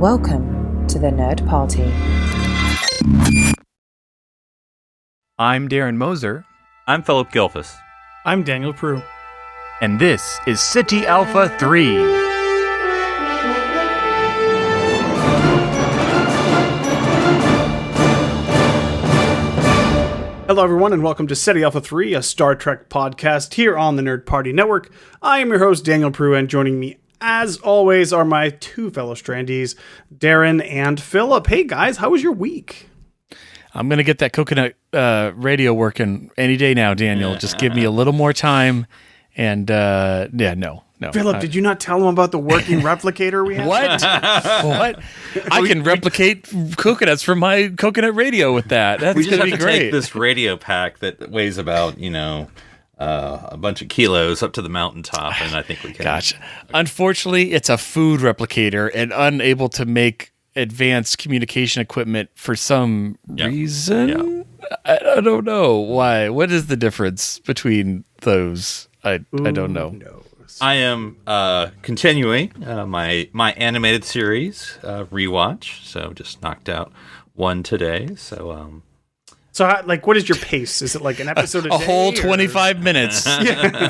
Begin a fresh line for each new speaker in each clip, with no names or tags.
Welcome to the Nerd Party.
I'm Darren Moser.
I'm Phillip Gilfus.
I'm Daniel Prue.
And this is City Alpha 3.
Hello, everyone, and welcome to SETI Alpha 3, a Star Trek podcast here on the Nerd Party Network. I am your host, Daniel Prue, and joining me, as always, are my two fellow strandies, Darren and Phillip. Hey, guys, how was your week?
I'm going to get that coconut radio working any day now, Daniel. Just give me a little more time. And, no.
Phillip, did you not tell him about the working replicator we have?
What? What? I can replicate coconuts from my coconut radio with that. That's going to be great. We just have to
take this radio pack that weighs about, a bunch of kilos up to the mountaintop, and I think we can.
Gotcha. Unfortunately, it's a food replicator and unable to make advanced communication equipment for some reason. Yeah. I don't know why. What is the difference between those? I don't know.
I am continuing my animated series rewatch. So just knocked out one today. So
what is your pace? Is it like an episode a day?
A whole 25 minutes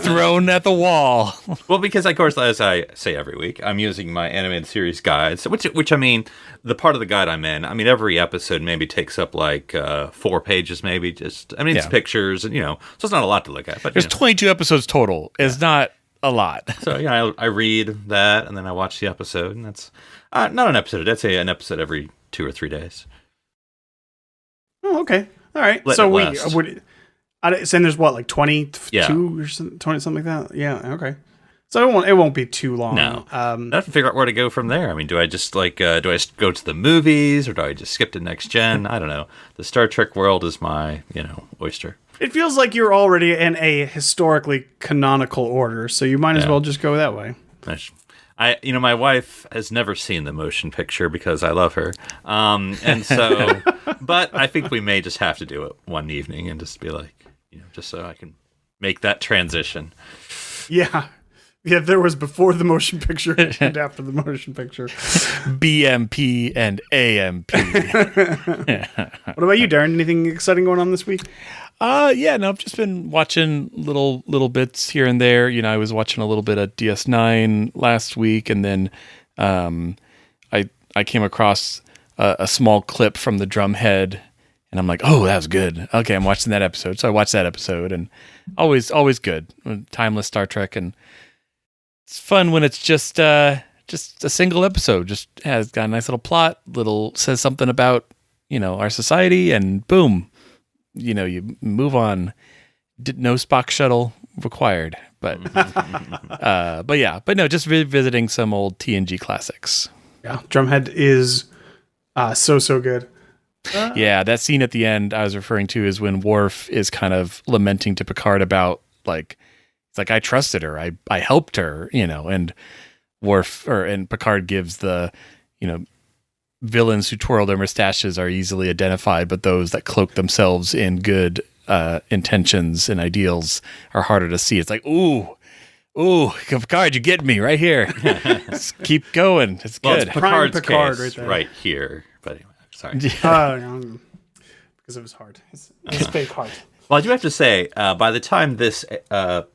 thrown at the wall.
Well, because, of course, as I say every week, I'm using my animated series guide. So which I mean, the part of the guide I'm in, every episode maybe takes up like 4 pages, maybe. It's pictures, and, so it's not a lot to look at. But
there's 22 episodes total. It's not a lot.
So, I read that, and then I watch the episode, and that's not an episode. I'd say an episode every 2 or 3 days.
Oh, okay. All right. There's what, like 22 or something, 20, something like that? Yeah, okay. So it won't be too long.
No. I have to figure out where to go from there. Do I just do I go to the movies, or do I just skip to Next Gen? I don't know. The Star Trek world is my, oyster.
It feels like you're already in a historically canonical order, so you might as well just go that way.
My wife has never seen the motion picture because I love her. And so, but I think we may just have to do it one evening and just be like, just so I can make that transition.
Yeah. Yeah, there was before the motion picture and after the motion picture.
BMP and AMP.
What about you, Darren? Anything exciting going on this week?
I've just been watching little bits here and there. I was watching a little bit of DS9 last week, and then I came across a small clip from the Drumhead, and I'm like, oh, that was good. Okay, I'm watching that episode. So I watched that episode, and always good. Timeless Star Trek, and it's fun when it's just a single episode. Just has got a nice little plot, says something about, our society, and boom. You move on. No Spock shuttle required, but just revisiting some old TNG classics.
Yeah, Drumhead is so good.
Yeah, that scene at the end I was referring to is when Worf is kind of lamenting to Picard about it's like I trusted her, I helped her, and and Picard gives the villains who twirl their mustaches are easily identified, but those that cloak themselves in good intentions and ideals are harder to see. It's like, ooh, Picard, you get me right here. Just keep going. It's good.
It's Picard
right there.
Right here. But anyway, sorry.
Because it was hard. It's fake hard.
Well, I do have to say, by the time this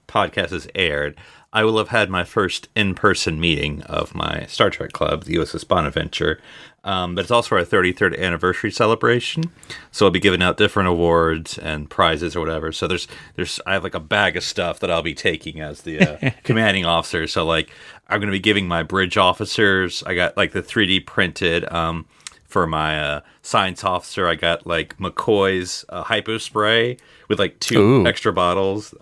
podcast is aired, I will have had my first in-person meeting of my Star Trek club, the USS Bonaventure. But it's also our 33rd anniversary celebration, so I'll be giving out different awards and prizes or whatever. So I have like a bag of stuff that I'll be taking as the commanding officer. So I'm going to be giving my bridge officers. I got like the 3D printed. For my science officer, I got like McCoy's hypo spray with like 2 extra bottles.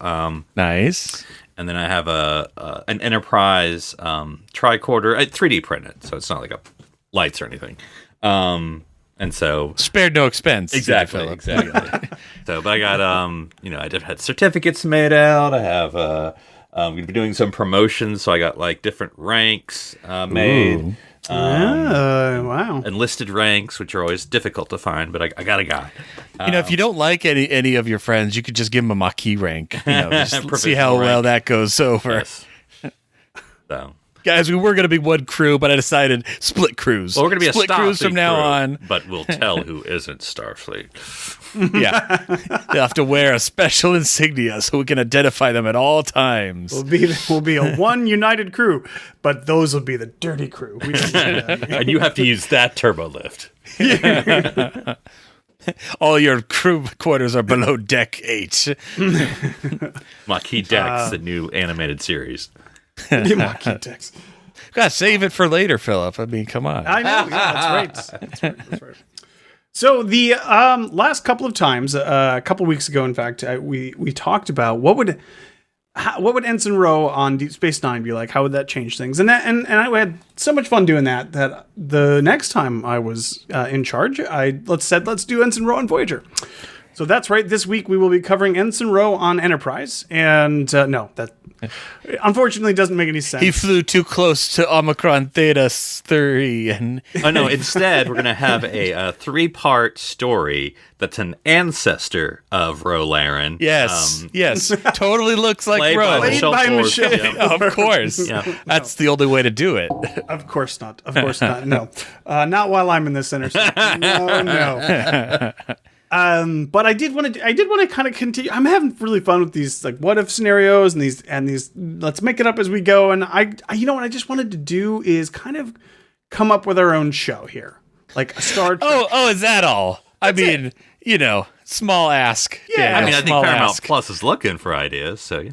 Nice.
And then I have an Enterprise tricorder, 3D printed, so it's not like a lights or anything. And so
spared no expense.
Exactly. So, but I got I just had certificates made out. I have I'm gonna be doing some promotions, so I got like different ranks made.
Wow.
Enlisted ranks, which are always difficult to find, but I got a guy.
If you don't like any of your friends, you could just give them a Maquis rank. Just see how well that goes over.
Yes. So
Guys, we were going to be one crew, but I decided split crews.
Well, we're going to be
split
a Starfleet
crews from now
crew,
on.
but we'll tell who isn't Starfleet.
Yeah. They'll have to wear a special insignia so we can identify them at all times.
We'll be a one united crew, but those will be the dirty crew. We don't do that.
And you have to use that turbo lift.
All your crew quarters are below deck 8.
Maquis Dex, the new animated series.
The Maquis Dex.
Gotta save it for later, Phillip. I mean, come on.
I know. Yeah, that's right. So the last couple of times, a couple weeks ago, in fact, we talked about what would Ensign Rowe on Deep Space Nine be like? How would that change things? And I had so much fun doing that the next time I was in charge, let's do Ensign Rowe on Voyager. So that's right. This week we will be covering Ensign Rowe on Enterprise, and no, that unfortunately doesn't make any sense.
He flew too close to Omicron Theta 3, and
Oh no! Instead, we're going to have a 3-part story that's an ancestor of Ro Laren.
yes, totally looks like
Played by
Roe.
Michelle
by
Ford.
Michelle.
Yeah.
Of course, that's the only way to do it.
Of course not. Of course not. No, not while I'm in the center. No. But I did want to kind of continue. I'm having really fun with these like what if scenarios and these let's make it up as we go. And I you know what I just wanted to do is kind of come up with our own show here, like a Star Trek.
Oh, is that all? I mean, small ask.
Yeah,
I mean, I think
small
Paramount
ask.
Plus is looking for ideas, so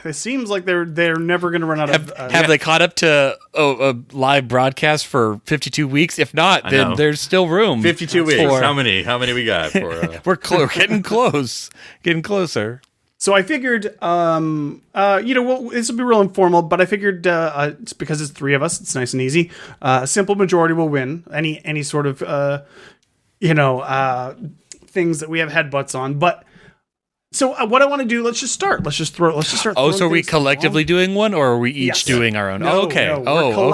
It seems like they're never going to run out of.
Have they caught up to a live broadcast for 52 weeks? If not,
I
then
know.
there's still room.
52 weeks.
for-
How many we got for?
We're getting close, getting closer.
So I figured, well, this will be real informal, but I figured it's because it's 3 of us, it's nice and easy. A simple majority will win. Any sort of, things that we have headbutts on. But so what I want to do, let's just start. Let's just start.
Oh, so are we
things
collectively doing one, or are we each
Yes.
doing our own?
No,
Okay.
no,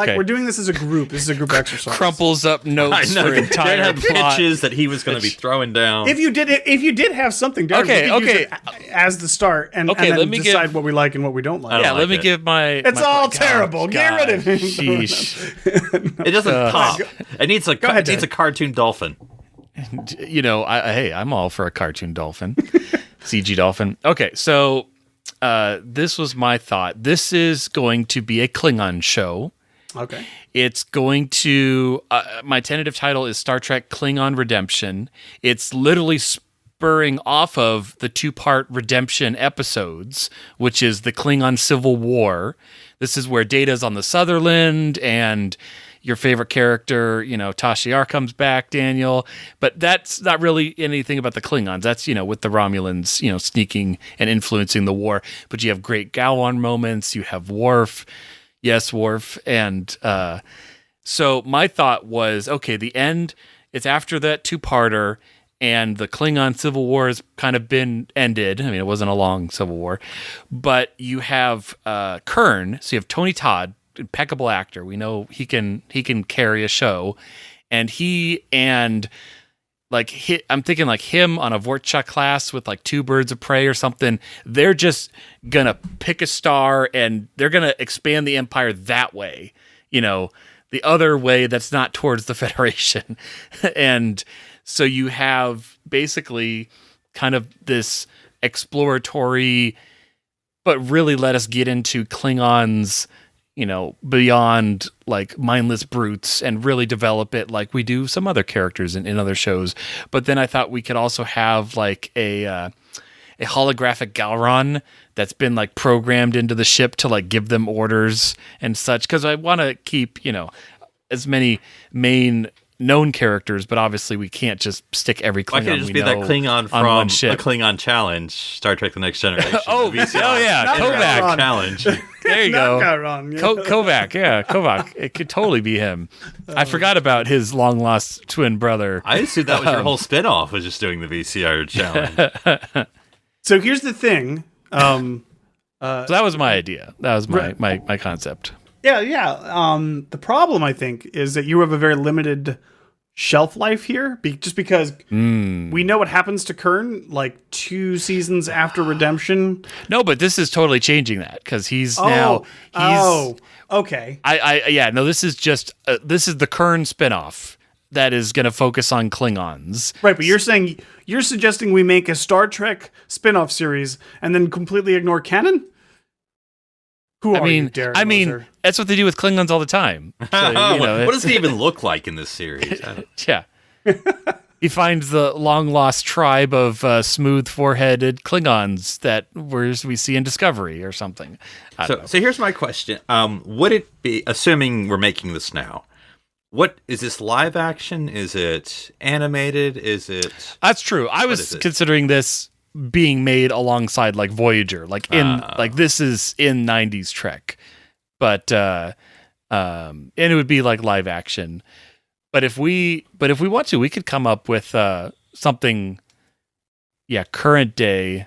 Okay.
We're doing this as a group. This is a group exercise.
Crumples up
I
notes
know.
for entire
Darren had
plot.
pitches that he was going to be throwing down.
If you did have something, Darren,
Okay,
we could use
okay.
it as the start, and
Okay,
then
let me
decide
give-
what we like and what we don't like.
I don't
Yeah,
like
let me
it.
give my.
It's
my
all
God,
terrible. Get rid of him.
Sheesh.
It doesn't pop. It needs a
ahead,
a cartoon dolphin.
I'm all for a cartoon dolphin, CG dolphin. Okay, so this was my thought. This is going to be a Klingon show.
Okay.
It's going to. My tentative title is Star Trek Klingon Redemption. It's literally spurring off of the 2-part Redemption episodes, which is the Klingon Civil War. This is where Data's on the Sutherland and your favorite character, Tashiar comes back, Daniel. But that's not really anything about the Klingons. That's, with the Romulans, sneaking and influencing the war. But you have great Gowon moments. You have Worf. Yes, Worf. And so my thought was, okay, the end, it's after that 2-parter, and the Klingon Civil War has kind of been ended. I mean, it wasn't a long Civil War. But you have Kern. So you have Tony Todd, impeccable actor. We know he can carry a show, and I'm thinking like him on a Vorcha class with like 2 birds of prey or something. They're just gonna pick a star and they're gonna expand the Empire that way. The other way that's not towards the Federation, and so you have basically kind of this exploratory, but really let us get into Klingons, beyond like mindless brutes and really develop it like we do some other characters in other shows. But then I thought we could also have like a holographic Galron that's been like programmed into the ship to like give them orders and such. Because I want to keep, as many main known characters, but obviously we can't just stick every Klingon
Why can't it just
we
be that
know
Klingon
on one
from
ship.
the Klingon Challenge, Star Trek: The Next Generation?
Oh,
the VCR
oh yeah,
Not
Kovac.
Galron.
Challenge.
There you
Not
go.
Chiron, yeah.
Kovac, yeah, Kovac. It could totally be him. I forgot about his long lost twin brother.
I assumed that was your whole spinoff, was just doing the VCR Challenge.
So here's the thing.
So that was my idea. That was my concept.
Yeah. The problem, I think, is that you have a very limited shelf life here, just because we know what happens to Kern like 2 seasons after Redemption.
No, but this is totally changing that because he's now.
Okay.
No, this is just this is the Kern spinoff that is going to focus on Klingons.
Right, but you're suggesting we make a Star Trek spinoff series and then completely ignore canon? Who are you, Darren Moser?
That's what they do with Klingons all the time. So,
what does it even look like in this series?
Yeah. He finds the long-lost tribe of smooth-foreheaded Klingons that we see in Discovery or something.
So here's my question. Would it be, assuming we're making this now, what is this live action? Is it animated? Is it...
That's true. I was considering this being made alongside like Voyager, like this is in 90s Trek, but and it would be like live action. But if we want to, we could come up with something, current day.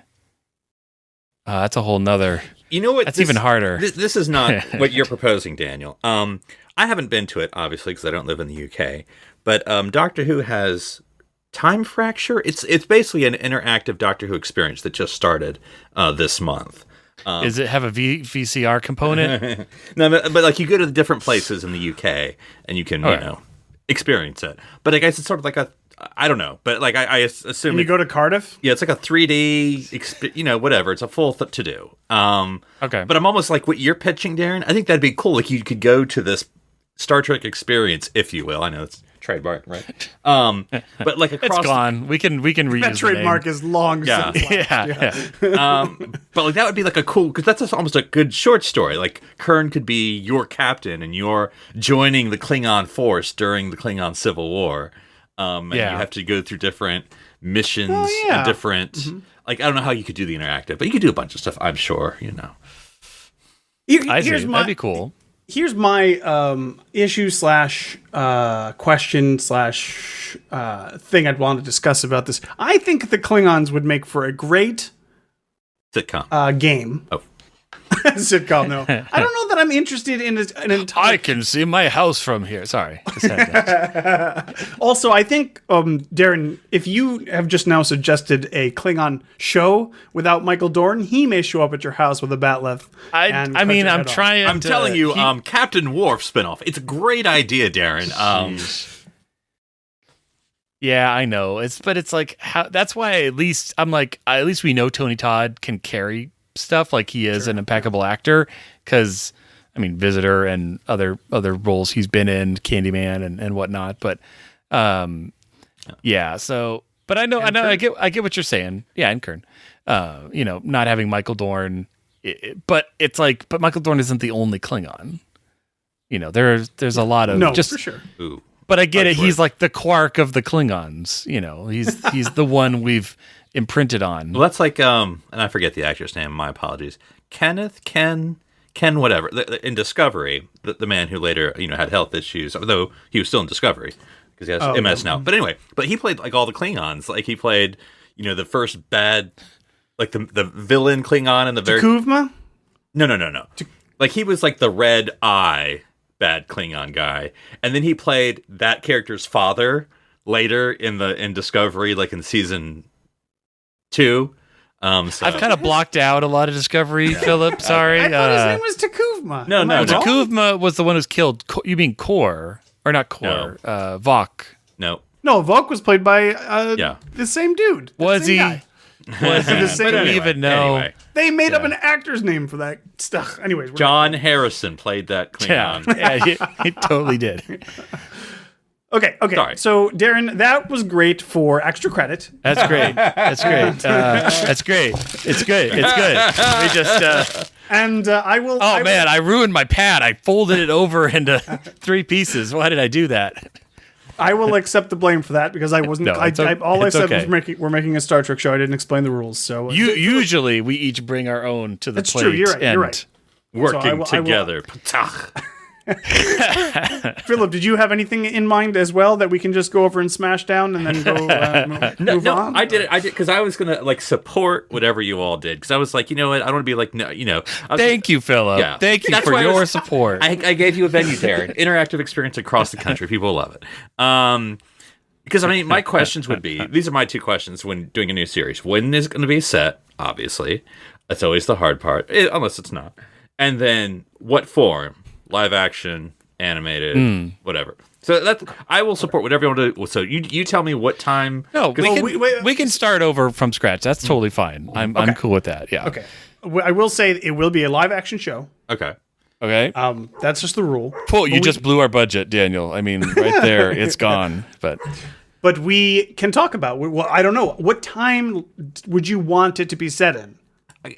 That's a whole nother.
You know what?
That's even harder.
This is not what you're proposing, Daniel. I haven't been to it, obviously, because I don't live in the UK. But Doctor Who has Time Fracture. It's basically an interactive Doctor Who experience that just started this month.
Does it have a VCR component?
No, but like you go to the different places in the UK and you can experience it. But I guess it's sort of like I don't know, but like I assume
you go to Cardiff.
Yeah, it's like a 3D, whatever. It's a full to do.
Okay,
but I'm almost like what you're pitching, Darren. I think that'd be cool. Like you could go to this Star Trek experience, if you will. I know it's trademark, right? But like across,
it's gone. We can reuse
that trademark is long.
Yeah,
since
but like that would be like a cool, because that's almost a good short story. Like Kern could be your captain, and you're joining the Klingon force during the Klingon Civil War. And you have to go through different missions and different. Like I don't know how you could do the interactive, but you could do a bunch of stuff. I'm sure.
That'd be cool.
Here's my issue / question / thing I'd want to discuss about this. I think the Klingons would make for a great
sitcom
game.
Oh.
Sitcom, no. I don't know that I'm interested in an entire...
I can see my house from here. Sorry.
Also, I think, Darren, if you have just now suggested a Klingon show without Michael Dorn, he may show up at your house with a batleth.
I'm
telling you, Captain Worf spinoff. It's a great idea, Darren.
Yeah, I know. It's like that's why at least we know Tony Todd can carry stuff, like he is an impeccable actor, because Visitor and other roles he's been in, Candyman and whatnot, but so but I get what you're saying, and Kern, not having Michael Dorn, but it's like, but Michael Dorn isn't the only Klingon, there's a lot of
for sure.
Ooh.
But I get it. He's like the Quark of the Klingons. He's the one we've imprinted on.
Well, that's like and I forget the actor's name. My apologies. Ken, whatever. In Discovery, the man who later had health issues, although he was still in Discovery because he has MS now. But anyway, he played like all the Klingons. Like he played the first bad, like the villain Klingon in the very
Kuvma?
No. Like he was like the red eye bad Klingon guy, and then he played that character's father later in Discovery, like in season 2. So.
I've kind of blocked out a lot of Discovery, Phillip. Sorry,
I thought his name was Takuvma.
No.
Takuvma was the one who's killed. You mean Kor, or not Kor?
No.
Vok.
No,
Vok was played by the same dude.
Was he?
Guy.
Was he?
The same
I don't even know.
Anyway.
They made up an actor's name for that stuff. Anyways,
John Harrison played that Klingon.
He totally did.
Okay.
Sorry.
So, Darren, that was great for extra credit.
That's great. That's great. It's good. We just.
I will.
I ruined my pad. I folded it over into 3 pieces. Why did I do that?
I will accept the blame for that because I wasn't.
No,
all I said
okay.
was we're making a Star Trek show. I didn't explain the rules. So
usually we each bring our own to the plate.
That's true. You're right.
Working together.
Phillip, did you have anything in mind as well that we can just go over and smash down and then go move on?
I did because I was gonna like support whatever you all did, because I was like, what, I don't want to be like, no,
Thank you, Phillip.
Yeah.
Thank you for your support.
I gave you a venue, Darren. Interactive experience across the country. People love it. Because, I mean, my questions would be, these are my two questions when doing a new series. When is it going to be set, obviously? That's always the hard part, unless it's not. And then, what form? Live action, animated, whatever. So that's, I will support whatever you want to do. So you tell me what time.
No, we can start over from scratch. That's totally fine. I'm cool with that. Yeah.
Okay. I will say it will be a live action show.
Okay.
That's just the rule.
You just blew our budget, Daniel. I mean, right there, it's gone.
But we can talk about. Well, I don't know. What time would you want it to be set in?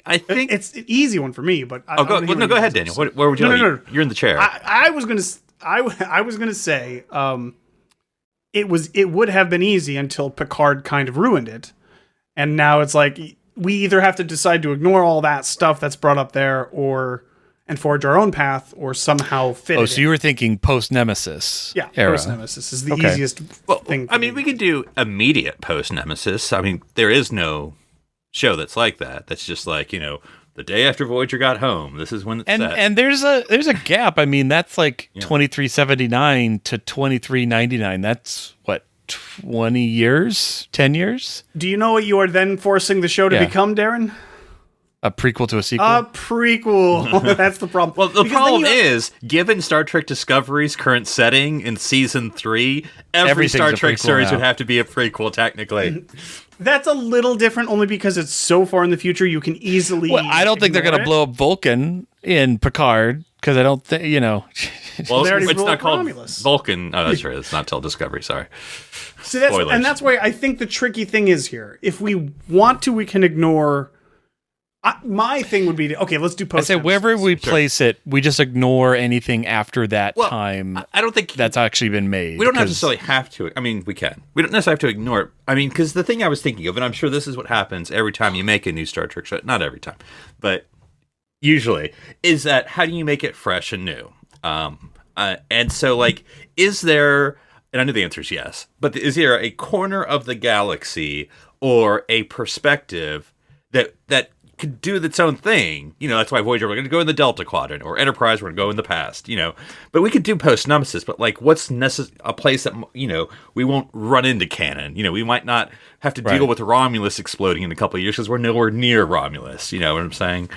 I think
it's an easy one for me. But
go ahead, Daniel. Where would you like? No. You're in the chair.
I was gonna say it would have been easy until Picard kind of ruined it, and now it's like we either have to decide to ignore all that stuff that's brought up there, and forge our own path, or somehow fit.
Oh, so you were thinking post Nemesis?
Yeah,
era.
Post Nemesis is the easiest thing.
I mean, we could do immediate post Nemesis. I mean, there is no show that's like that. That's just like, the day after Voyager got home. This is when it's set.
And there's a gap. I mean, that's like 2379 to 2399. That's what, 20 years, 10 years.
Do you know what you are then forcing the show to become, Darren?
A prequel to a sequel?
A prequel. That's the problem.
Well, the problem is, given Star Trek Discovery's current setting in Season 3, every Star Trek series would have to be a prequel, technically.
That's a little different, only because it's so far in the future, you can easily...
Well, I don't think they're going to blow up Vulcan in Picard, because I don't think,
Well, it's not called Romulus. Vulcan. Oh, that's right. It's not till Discovery, sorry.
So that's why I think the tricky thing is here. If we want to, we can ignore... my thing would be let's do post.
I say wherever we place it, we just ignore anything after that time.
I don't think
that's actually been made.
We don't necessarily have to. I mean, we can. We don't necessarily have to ignore it. I mean, because the thing I was thinking of, and I'm sure this is what happens every time you make a new Star Trek show. Not every time, but usually, is that how do you make it fresh and new? And so, like, is there? And I know the answer is yes, but is there a corner of the galaxy or a perspective that could do its own thing? That's why Voyager, we're going to go in the Delta Quadrant, or Enterprise, we're going to go in the past, but we could do post Nemesis, but like what's a place that, we won't run into canon, we might not have to deal with Romulus exploding in a couple of years because we're nowhere near Romulus, you know what I'm saying?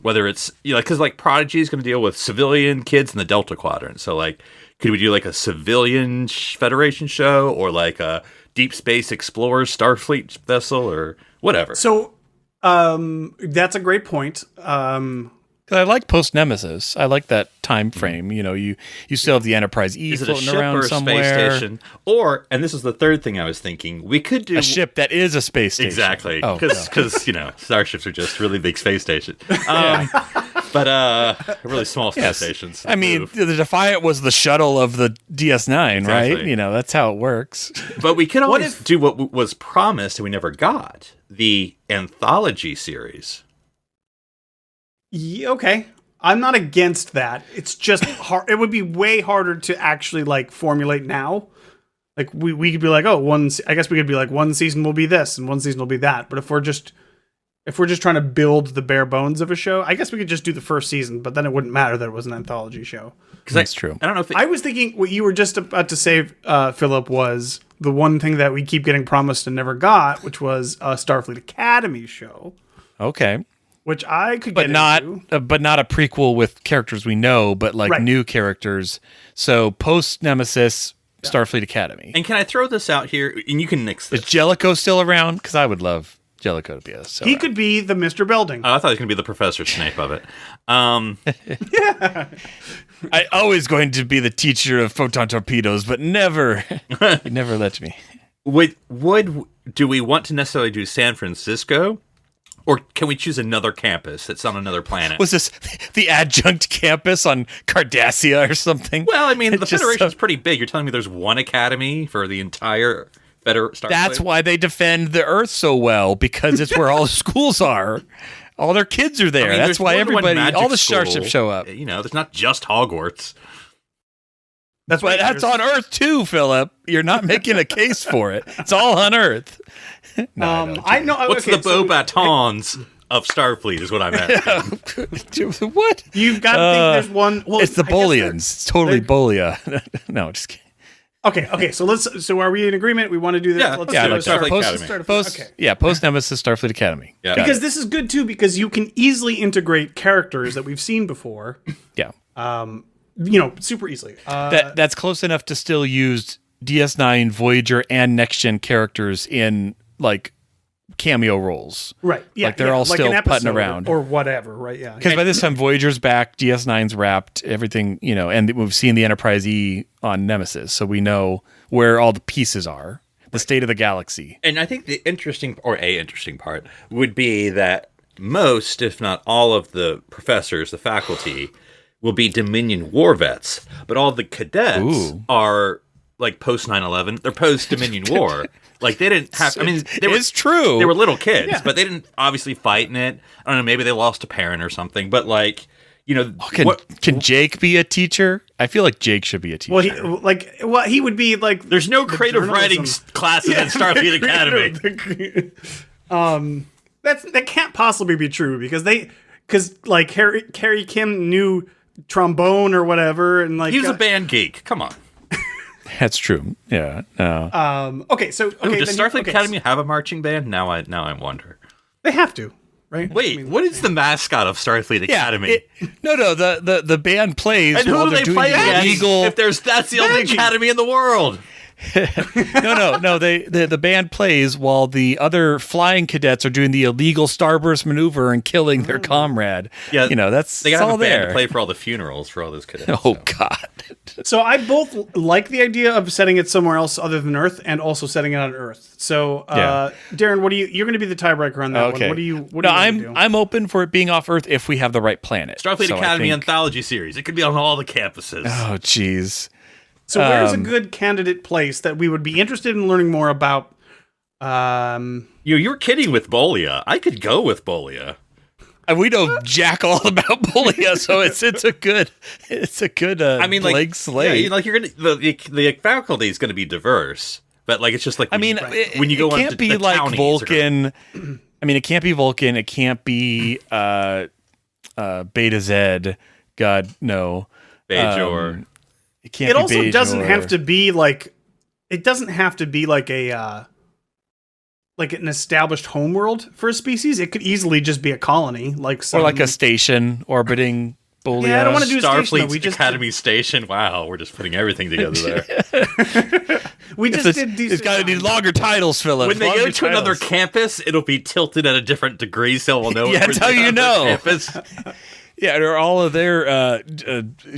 Whether it's, because like Prodigy is going to deal with civilian kids in the Delta Quadrant, so like, could we do like a civilian Federation show, or like a Deep Space Explorers Starfleet vessel, or whatever?
So that's a great point.
I like post Nemesis. I like that time frame. You still have the Enterprise E floating around somewhere.
Space station? Or, and this is the third thing I was thinking, we could do
a ship that is a space station.
Exactly, because starships are just really big space stations. But really small space stations.
I mean, the Defiant was the shuttle of the DS9, right? That's how it works.
But we could always do what was promised and we never got. The anthology series.
Yeah, okay. I'm not against that. It's just hard. It would be way harder to actually like formulate now. Like we could be like, I guess we could be like, one season will be this and one season will be that. But if we're just trying to build the bare bones of a show, I guess we could just do the first season, but then it wouldn't matter that it was an anthology show.
Because that's true.
I don't know if
I was thinking what you were just about to say, Phillip, was the one thing that we keep getting promised and never got, which was a Starfleet Academy show.
Okay.
Which I could
get into. But not a prequel with characters we know, but like new characters. So post Nemesis, Starfleet Academy.
And can I throw this out here? And you can nix this.
Is Jellicoe still around? Because I would love Jellicoe to be a
He could be the Mr. Belding.
I thought he was going to be the Professor Snape of it.
Yeah.
I always going to be the teacher of photon torpedoes, but never, you never let me.
Do we want to necessarily do San Francisco? Or can we choose another campus that's on another planet?
Was this the adjunct campus on Cardassia or something?
Well, I mean, the Federation's pretty big. You're telling me there's one academy for the entire Starfleet?
That's why they defend the Earth so well, because it's where all the schools are. All their kids are there. That's why all the starships show up.
There's not just Hogwarts.
That's on Earth too, Phillip. You're not making a case for it. It's all on Earth.
I know.
What's the Beauxbatons of Starfleet is what I'm asking.
What?
You've got to think there's one.
Well, it's the Bolians. It's totally Bolia. No, just kidding.
Okay. So are we in agreement? We want to do this.
Yeah.
Let's
Yeah,
do
like
it.
Starfleet
Start-
Academy.
Post Nemesis Starfleet Academy.
Yeah.
Because this is good too, because you can easily integrate characters that we've seen before.
Yeah.
Super easily.
That's close enough to still use DS9, Voyager, and Next Gen characters in like cameo roles.
Right. Yeah.
Like they're all
like
still
an
putting
episode
around.
or whatever. Right. Yeah.
Because by this time, Voyager's back, DS9's wrapped, everything, and we've seen the Enterprise E on Nemesis, so we know where all the pieces are, the state of the galaxy.
And I think the interesting part would be that most, if not all of the professors, the faculty, will be Dominion war vets, but all the cadets are like post 9/11. They're post Dominion War. Like they didn't have. I mean,
it's true.
They were little kids, but they didn't obviously fight in it. I don't know. Maybe they lost a parent or something. But like,
can Jake be a teacher? I feel like Jake should be a teacher.
He would be like.
There's no creative writing classes in Starfleet Academy.
That can't possibly be true because Harry Kim knew trombone or whatever, and like
he was a band geek. Come on.
That's true. Yeah. No.
Okay. So
does Starfleet Academy have a marching band? Now I wonder.
They have to, right?
Wait, what is the mascot of Starfleet Academy?
The band plays
and
while
who do
they're
they
doing
play
the
against?
illegal.
If that's the only academy in the world.
No. The band plays while the other flying cadets are doing the illegal starburst maneuver and killing their comrade.
Yeah,
they
gotta have
all
a band
there
to play for all the funerals for all those cadets.
Oh God.
So I both like the idea of setting it somewhere else other than Earth, and also setting it on Earth. So, Darren, you're going to be the tiebreaker on that one. What do you?
I'm open for it being off Earth if we have the right planet.
Starfleet Academy anthology series. It could be on all the campuses.
Oh, jeez.
So where's a good candidate place that we would be interested in learning more about?
You're kidding with Bolia. I could go with Bolia.
We know jack all about Bolia, so it's a good blank slate.
Yeah, you're gonna the faculty is gonna be diverse, but like it's just like
when you
go
it can't
on
be
the
like
townies
Vulcan. I mean, it can't be Vulcan. It can't be Beta Z. God no.
Bajor.
It can't.
It
be
also
Bajor.
doesn't have to be like. It doesn't have to be like a. Like an established homeworld for a species. It could easily just be a colony,
or like a station orbiting Bolia.
Yeah, I don't want to do
Starfleet Academy Station. Wow, we're just putting everything together there.
It's got to need longer titles, Phillip.
When they go to another campus, it'll be tilted at a different degree, so we'll know.
Yeah, that's how you know.
Campus.
Yeah, or all of their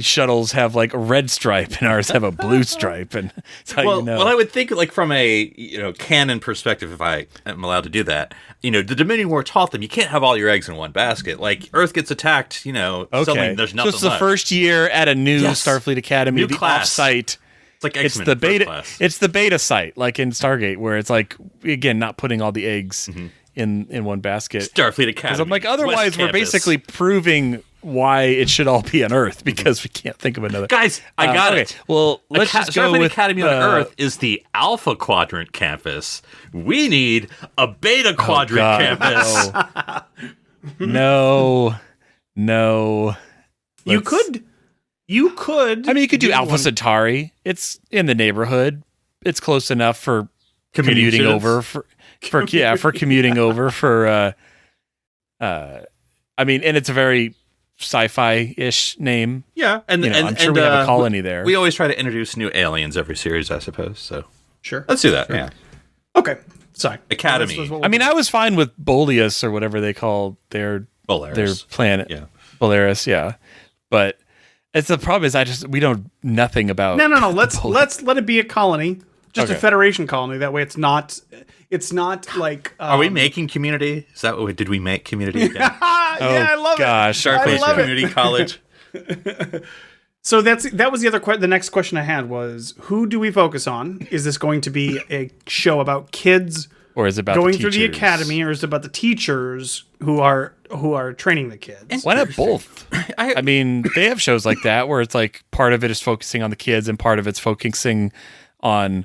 shuttles have like a red stripe, and ours have a blue stripe, and that's how you know.
Well, I would think like from a canon perspective, if I am allowed to do that, the Dominion War taught them you can't have all your eggs in one basket. Like Earth gets attacked, suddenly there's nothing.
So it's the
left.
first year at a new Starfleet Academy,
new
the
class.
off-site.
It's like
It's the beta. It's the beta site, like in Stargate, where it's like again not putting all the eggs in one basket.
Starfleet Academy.
Because I'm like, otherwise
West
we're
Campus.
basically proving why it should all be on Earth because we can't think of another.
Guys, I got it.
Well, let's just go
Starfleet
with
Academy on Earth is the Alpha Quadrant campus. We need a Beta Quadrant campus.
No.
You could.
I mean, you could do Alpha Centauri. It's in the neighborhood. It's close enough for commuting over for commuting over for. I mean, and it's a very sci-fi-ish name.
Yeah, and
I'm sure we have a colony there.
We always try to introduce new aliens every series, I suppose. So
sure,
let's do that. Sure. Yeah.
Okay. Sorry.
Academy.
I mean, I was fine with Boleus or whatever they call their planet.
Yeah.
Polaris. Yeah, but it's the problem is we don't nothing about.
No. Let's let it be a colony, just a Federation colony. That way, it's not like.
Are we making Community? Is that what did we make Community again?
I love
gosh,
Starfleet Community College.
So that was the next question I had was, who do we focus on? Is this going to be a show about kids,
or is it about
going
the
through the academy, or is it about the teachers who are training the kids?
Why not both? I mean, they have shows like that where it's like part of it is focusing on the kids and part of it's focusing on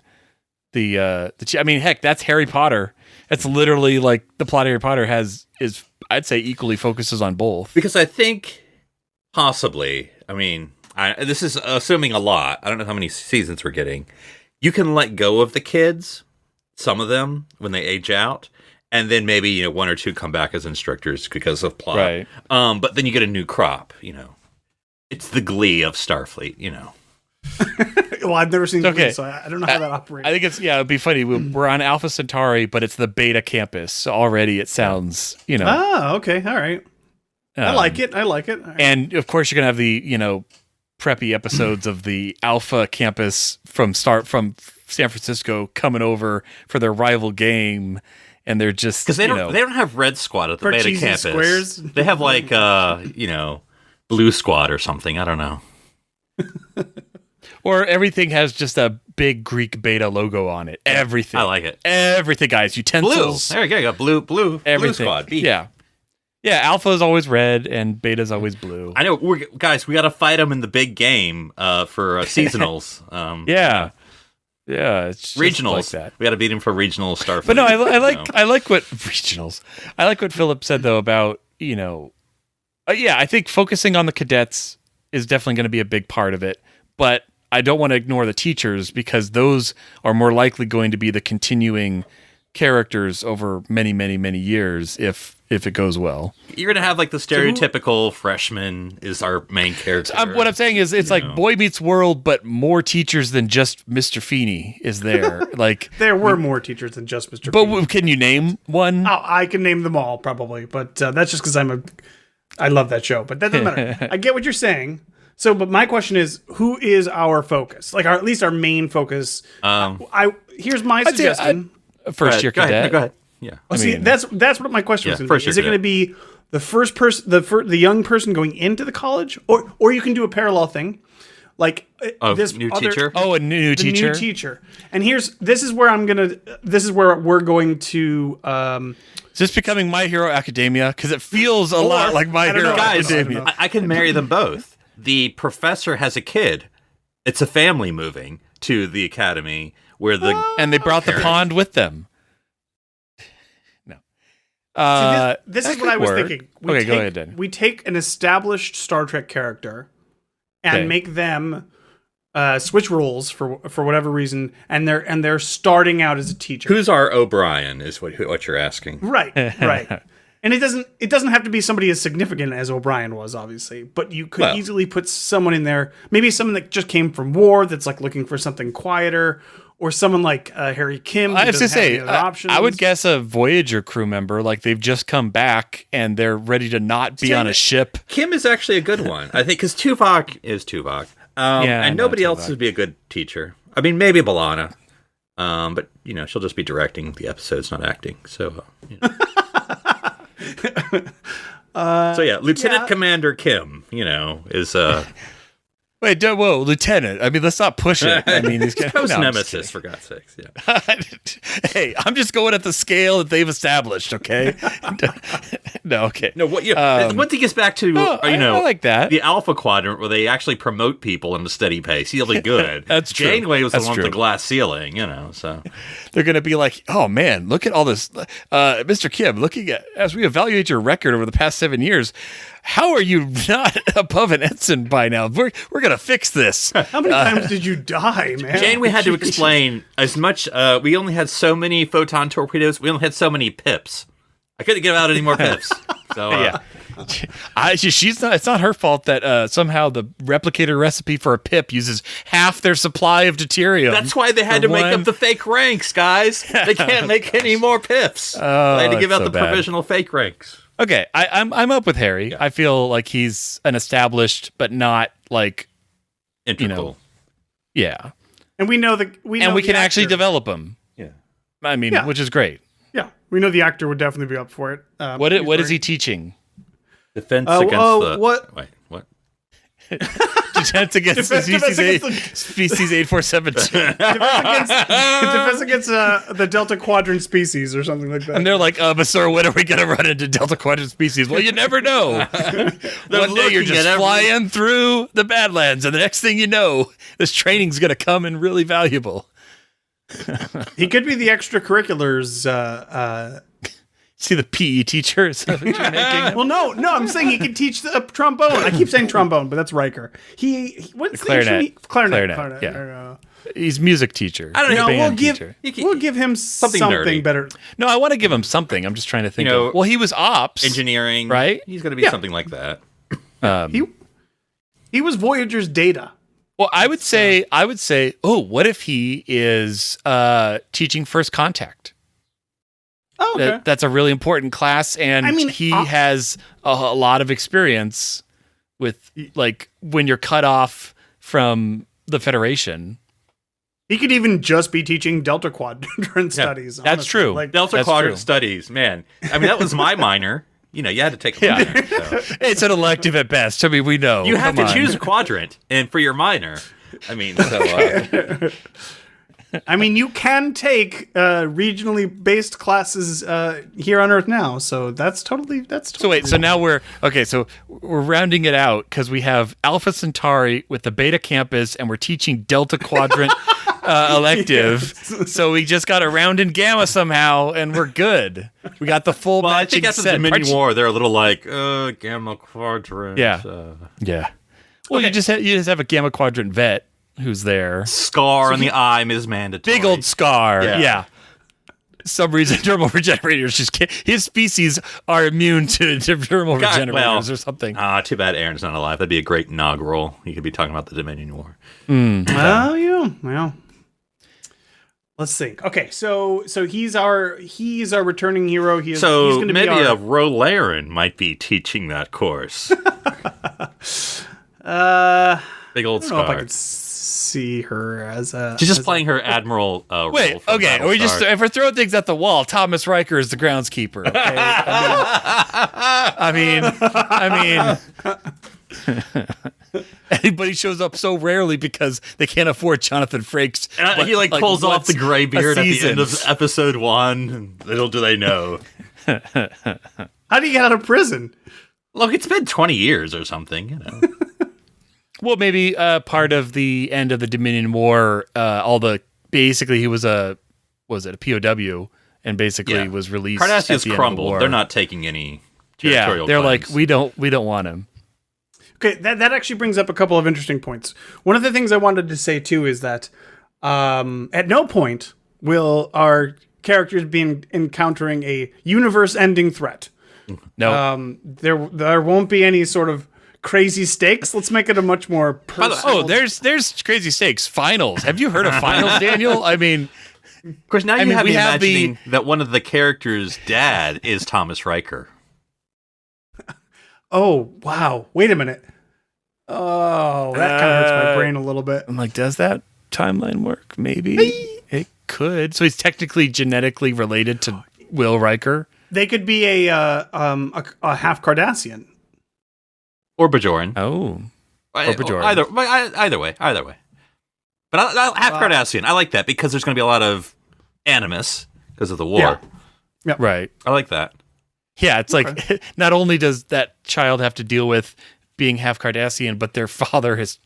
the I mean, heck, that's Harry Potter. It's literally like the plot of Harry Potter is I'd say equally focuses on both.
Because I think possibly, I mean, this is assuming a lot. I don't know how many seasons we're getting. you can let go of the kids, some of them, when they age out, and then maybe, one or two come back as instructors because of plot.
Right.
But then you get a new crop, It's the Glee of Starfleet,
Well, I've never seen
Okay.
Glee, so I don't know how that operates.
I think it'd be funny. We're on Alpha Centauri, but it's the beta campus. So already it sounds,
Ah, okay. All right. I like it. All right.
And of course, you're going to have the, preppy episodes of the Alpha campus from San Francisco coming over for their rival game. And they're just,
because they don't have Red Squad at the beta
Parcheesi
campus.
squares.
They have like, Blue Squad or something. I don't know.
Or everything has just a big Greek beta logo on it. Everything.
I like it.
Everything, guys.
Blue.
Utensils.
There you go. You got blue
Everything.
Squad. B.
Yeah. Yeah, Alpha is always red and Beta is always blue.
I know. Guys, we got to fight them in the big game for seasonals.
Yeah. Yeah, it's just
regionals.
like that.
We got to beat him for regional Starfleet.
But no, I like what regionals. I like what Phillip said though about I think focusing on the cadets is definitely going to be a big part of it. But I don't want to ignore the teachers because those are more likely going to be the continuing characters over many, many, many years if it goes well.
You're going to have like the stereotypical freshman is our main character.
What I'm saying is it's like Boy Meets World, but more teachers than just Mr. Feeney is there. Like
there were more teachers than just Mr.
But
Feeney.
can you name one?
Oh, I can name them all probably, but that's just because I love that show. But that doesn't matter. I get what you're saying. So, but my question is, who is our focus? Like, at least our main focus. Here's my suggestion.
First year cadet.
Go ahead. Yeah.
That's what my question was going to be. Is it going to be the first person, the young person going into the college, or you can do a parallel thing, like this
new teacher?
Oh, a new teacher.
New teacher. And this is where we're going to.
Is this becoming My Hero Academia? Because it feels a lot like My Hero Academia.
I can marry them both. The professor has a kid. It's a family moving to the academy where
and they brought the pond with them. No.
This is what I was thinking.
Go ahead, Dan.
We take an established Star Trek character and make them switch roles for whatever reason, and they're starting out as a teacher.
Who's our O'Brien is what you're asking.
Right. And it doesn't have to be somebody as significant as O'Brien was, obviously, but you could easily put someone in there, maybe someone that just came from war that's like looking for something quieter, or someone like Harry Kim.
I have to say, I would guess a Voyager crew member, like they've just come back and they're ready to not be on a ship.
Kim is actually a good one, I think, because Tuvok is Tuvok, and nobody else would be a good teacher. I mean, maybe B'Elanna, but she'll just be directing the episodes, not acting. So. So yeah, Lieutenant Commander Kim, is
Wait, whoa, Lieutenant. I mean, let's not push it. I mean, he's
post Nemesis for God's sakes. Yeah.
Hey, I'm just going at the scale that they've established. Okay. No, okay.
No, once he gets back to
I like that,
the Alpha Quadrant where they actually promote people in a steady pace, he'll be good.
That's true.
Janeway was
That's
the one
true.
with the glass ceiling, so
they're going to be like, oh man, look at all this, Mr. Kim. Looking at as we evaluate your record over the past 7 years. How are you not above an ensign by now? We're gonna fix this.
How many times did you die, man?
Janeway had to explain as much. We only had so many photon torpedoes. We only had so many pips. I couldn't give out any more pips. So
yeah, she's not. It's not her fault that somehow the replicator recipe for a pip uses half their supply of deuterium.
That's why they had to make up the fake ranks, guys. They can't make any more pips. They had to give out the provisional fake ranks.
Okay, I'm up with Harry. Yeah. I feel like he's an established, but not like
integral.
Yeah,
and we can
actually develop him.
Yeah,
I mean, which is great.
Yeah, we know the actor would definitely be up for it.
What is he teaching?
Defense against
what?
Wait, what?
Defense against species 8472.
Defense against the Delta Quadrant species or something like that.
And they're like, but sir, when are we going to run into Delta Quadrant species? Well, you never know. One day you're just flying through the Badlands, and the next thing you know, this training's going to come in really valuable.
He could be the extracurriculars.
See the PE teacher? Is that what you're making?
Well, no, I'm saying he can teach the trombone. I keep saying trombone, but that's Riker. What's the
Clarinet.
Clarinet.
Yeah. He's music teacher.
I don't know.
Band teacher.
We'll give him something
nerdy.
better.
No, I want to give him something. I'm just trying to think. Well, he was ops,
Engineering,
right?
He's going to be something like that.
He was Voyager's Data.
Well, I would say, oh, what if he is teaching First Contact?
Oh, okay.
That's a really important class, and he has a lot of experience with, like, when you're cut off from the Federation.
He could even just be teaching Delta Quadrant studies.
That's
honestly.
true.
Like,
Delta Quadrant studies, man. I mean, that was my minor. You had to take a minor. So.
It's an elective at best. I mean, we know.
You have to choose a quadrant, and for your minor. I mean, so...
you can take regionally based classes here on Earth now, so that's totally. So
wait, so now we're rounding it out because we have Alpha Centauri with the Beta Campus, and we're teaching Delta Quadrant elective. Yes. So we just got to round in Gamma somehow, and we're good. We got the full matching
I think after
set.
the Dominion War, they're a little like Gamma Quadrant.
Yeah, yeah. Well, you just have a Gamma Quadrant vet who's there.
Scar on the eye is mandatory.
Big old scar. Yeah. Some reason dermal regenerators just can't. His species are immune to dermal regenerators or something.
Too bad Aaron's not alive. That'd be a great inaugural. He could be talking about the Dominion War.
Oh, yeah. Well, let's think. Okay, so he's our returning hero. He's going to be
a Rolaren might be teaching that course. Big old
I don't know
scar.
if I could see her as a.
She's just playing her admiral.
Wait,
role from
okay. Are we just if we're throwing things at the wall, Thomas Riker is the groundskeeper. Okay? I mean, anybody shows up so rarely because they can't afford Jonathan Frakes.
And he pulls off the gray beard at the end of episode 1. And little do they know.
How do you get out of prison?
Look, it's been 20 years or something.
Well, maybe part of the end of the Dominion War, basically he was a POW, and basically was released.
Cardassians
crumbled.
crumbled. They're not taking any territorial
they're
claims.
like, we don't want him.
Okay, that actually brings up a couple of interesting points. One of the things I wanted to say too is that at no point will our characters be encountering a universe-ending threat.
No,
there won't be any sort of crazy stakes. Let's make it a much more personal.
there's crazy stakes. Finals. Have you heard of finals, Daniel? I mean,
of course, now you have me
have
imagining that one of the characters' dad is Thomas Riker.
Oh, wow. Wait a minute. Oh, that kind of hurts my brain a little bit.
I'm like, does that timeline work? Maybe it could. So he's technically genetically related to Will Riker.
They could be a half Cardassian.
Or Bajoran.
Oh. Or Bajoran.
Either way. But half Cardassian. I like that because there's going to be a lot of animus because of the war.
Yeah.
Right.
I like that.
Yeah, it's like not only does that child have to deal with being half Cardassian, but their father is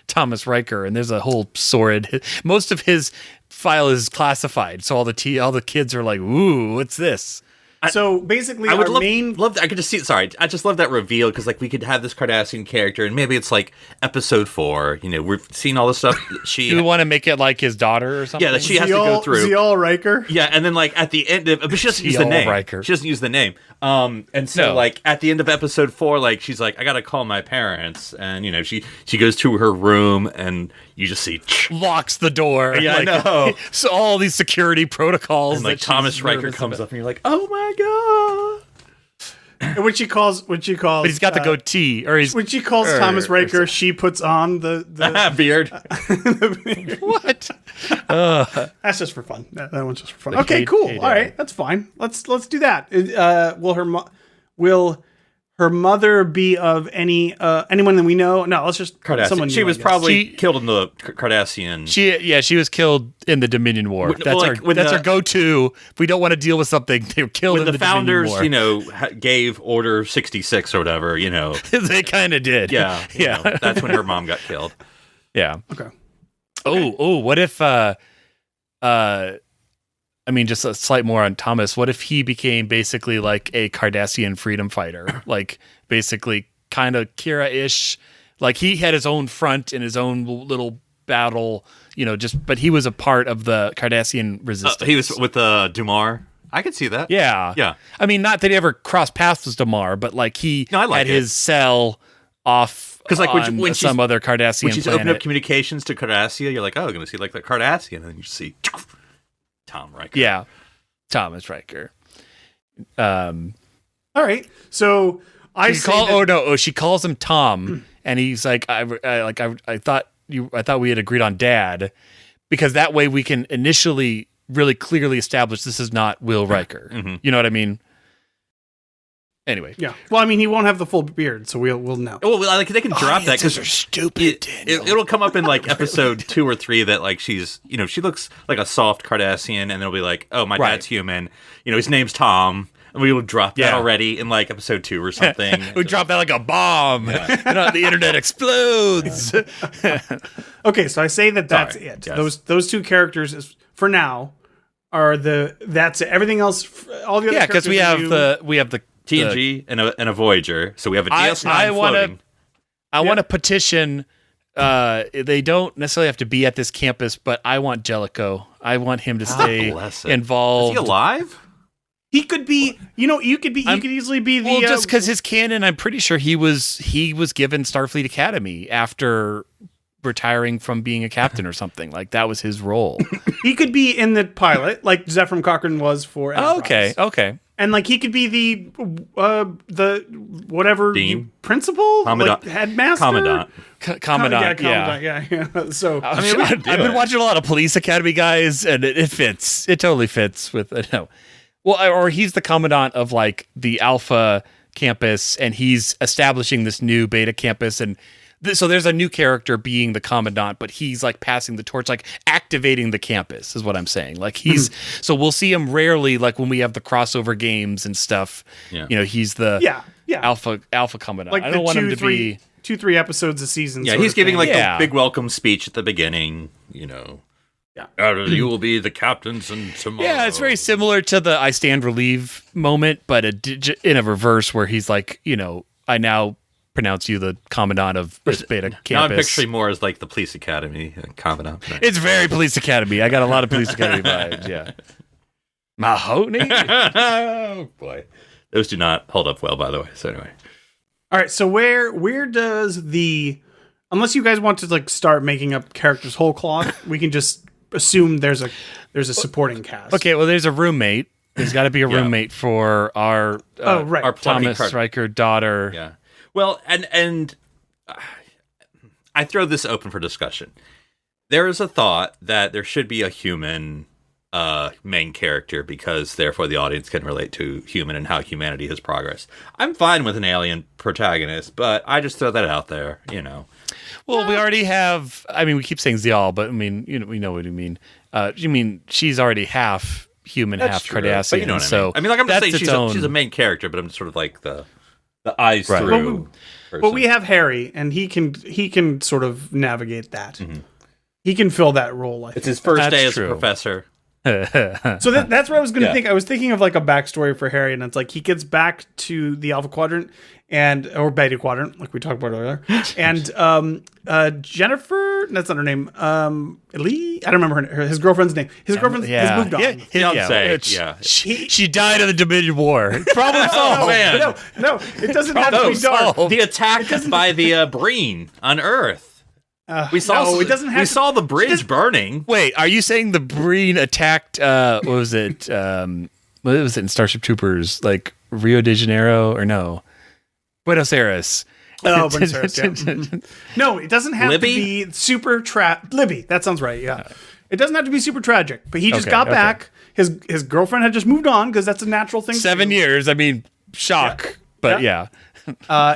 Thomas Riker, and there's a whole sordid. Most of his file is classified, so all the kids are like, "Ooh, what's this?"
So basically,
I would
love
I could just see. Sorry, I just love that reveal because we could have this Cardassian character, and maybe it's like episode 4. We've seen all this stuff.
Do we want to make it like his daughter or something?
Yeah, that she has to go through.
Zial Riker.
Yeah, and then at the end of, but she doesn't use the name.
Riker.
She doesn't use the name. And so at the end of episode 4, she's like, I gotta call my parents, and she goes to her room, and you just see
locks the door.
Yeah, I know.
So all these security protocols,
and Thomas Riker comes up, and you're like, oh my god.
And when she calls,
but he's got the goatee, or
when she calls Thomas Riker, she puts on the
beard.
What?
That's just for fun. That one's just for fun. Okay, cool. All right, that's fine. Let's do that. Will her mother be of anyone that we know? No, let's just
Cardassian.
someone.
She was probably killed in the Cardassian.
She was killed in the Dominion War. That's our go-to. If we don't want to deal with something, they were killed in the
founders,
Dominion War.
gave Order 66 or whatever,
They kind of did.
Yeah. That's when her mom got killed.
Yeah.
Okay.
Oh, what if I mean, just a slight more on Thomas. What if he became basically like a Cardassian freedom fighter? Like basically kind of Kira-ish. Like he had his own front and his own little battle, but he was a part of the Cardassian resistance.
He was with Dumar. I could see that.
Yeah.
Yeah.
I mean, not that he ever crossed paths with Damar, but like he had his cell off
because like when
some other Cardassian
when she's
planet.
opening up communications to Cardassia, you're like, oh, going to see like the Cardassian, and then you see Tom Riker.
Yeah, Thomas Riker.
All right, so
she calls him Tom, and he's like, I thought we had agreed on Dad, because that way we can initially really clearly establish this is not Will Riker.
Mm-hmm.
You know what I mean? Anyway,
yeah. Well, I mean, he won't have the full beard, so we'll know.
Well, like they can drop that because
they're stupid.
It'll come up in like episode 2 or 3 that like she's, she looks like a soft Cardassian, and they'll be like, oh, my dad's human. His name's Tom. And we will drop that already in like episode 2 or something.
We drop that like a bomb. Yeah. The internet explodes.
Okay, so I say that's it. Yes. Those two characters for now are that's it. Everything else, all the other characters.
Yeah, because we have the
TNG and a Voyager, so we have a DS9 floating.
I want to petition. They don't necessarily have to be at this campus, but I want Jellicoe. I want him to stay involved.
Is he alive?
He could be. You could easily be the.
Well, just because his canon, I'm pretty sure he was given Starfleet Academy after retiring from being a captain or something. Like that was his role.
He could be in the pilot, like Zefram Cochrane was for Enterprise.
Okay.
And like he could be the whatever
Dean?
Principal,
Commandant,
like headmaster,
Commandant.
Yeah. So
I've been watching a lot of Police Academy guys, and it fits. It totally fits with Well, or he's the commandant of like the Alpha campus, and he's establishing this new Beta campus, and so there's a new character being the commandant, but he's like passing the torch, like activating the campus is what I'm saying. Like he's so we'll see him rarely, like when we have the crossover games and stuff. Yeah. He's the Alpha commandant.
Like
I don't want him to be
2-3 episodes a season.
Yeah, he's giving like the big welcome speech at the beginning. Yeah, you will be the captains and tomorrow.
Yeah, it's very similar to the I stand relieve moment, but in a reverse where he's like, I now pronounce you the commandant of this Beta campus.
Now I'm picturing more as like the Police Academy commandant.
It's very Police Academy. I got a lot of Police Academy vibes. Yeah, Mahoney.
Oh boy, those do not hold up well, by the way. So anyway,
all right. So where does unless you guys want to like start making up characters whole cloth, we can just assume there's a supporting cast.
Okay, well, there's a roommate. There's got to be a roommate for our
our
Thomas Riker daughter.
Yeah. Well, and I throw this open for discussion. There is a thought that there should be a human main character because therefore the audience can relate to human and how humanity has progressed. I'm fine with an alien protagonist, but I just throw that out there,
Well, we already have. I mean, we keep saying Zial, but I mean, we know what you mean. You mean she's already half human, half Cardassian.
But you know what I mean. I'm not saying she's a main character, but I'm sort of like the eyes through.
But we have Harry, and he can sort of navigate that. Mm-hmm. He can fill that role.
It's his first day as a professor.
So that's what I was going to think. I was thinking of like a backstory for Harry, and it's like he gets back to the Alpha Quadrant or Beta Quadrant, like we talked about earlier. And Jennifer, that's not her name. Lee, I don't remember his girlfriend's name. His girlfriend has moved on.
She died in the Dominion War. Problem solved.
No, it doesn't have to be dark.
The attack by the Breen on Earth. We saw.
It doesn't have.
We saw the bridge burning.
Wait, are you saying the Breen attacked? What was it? What was it in Starship Troopers? Like Rio de Janeiro or no? Buenos Aires.
Oh, Buenos Aires. Yeah. No, it doesn't have to be super Libby. That sounds right. Yeah, it doesn't have to be super tragic. But he just got back. His girlfriend had just moved on because that's a natural thing.
7 years. I mean, shock. Yeah. But yeah.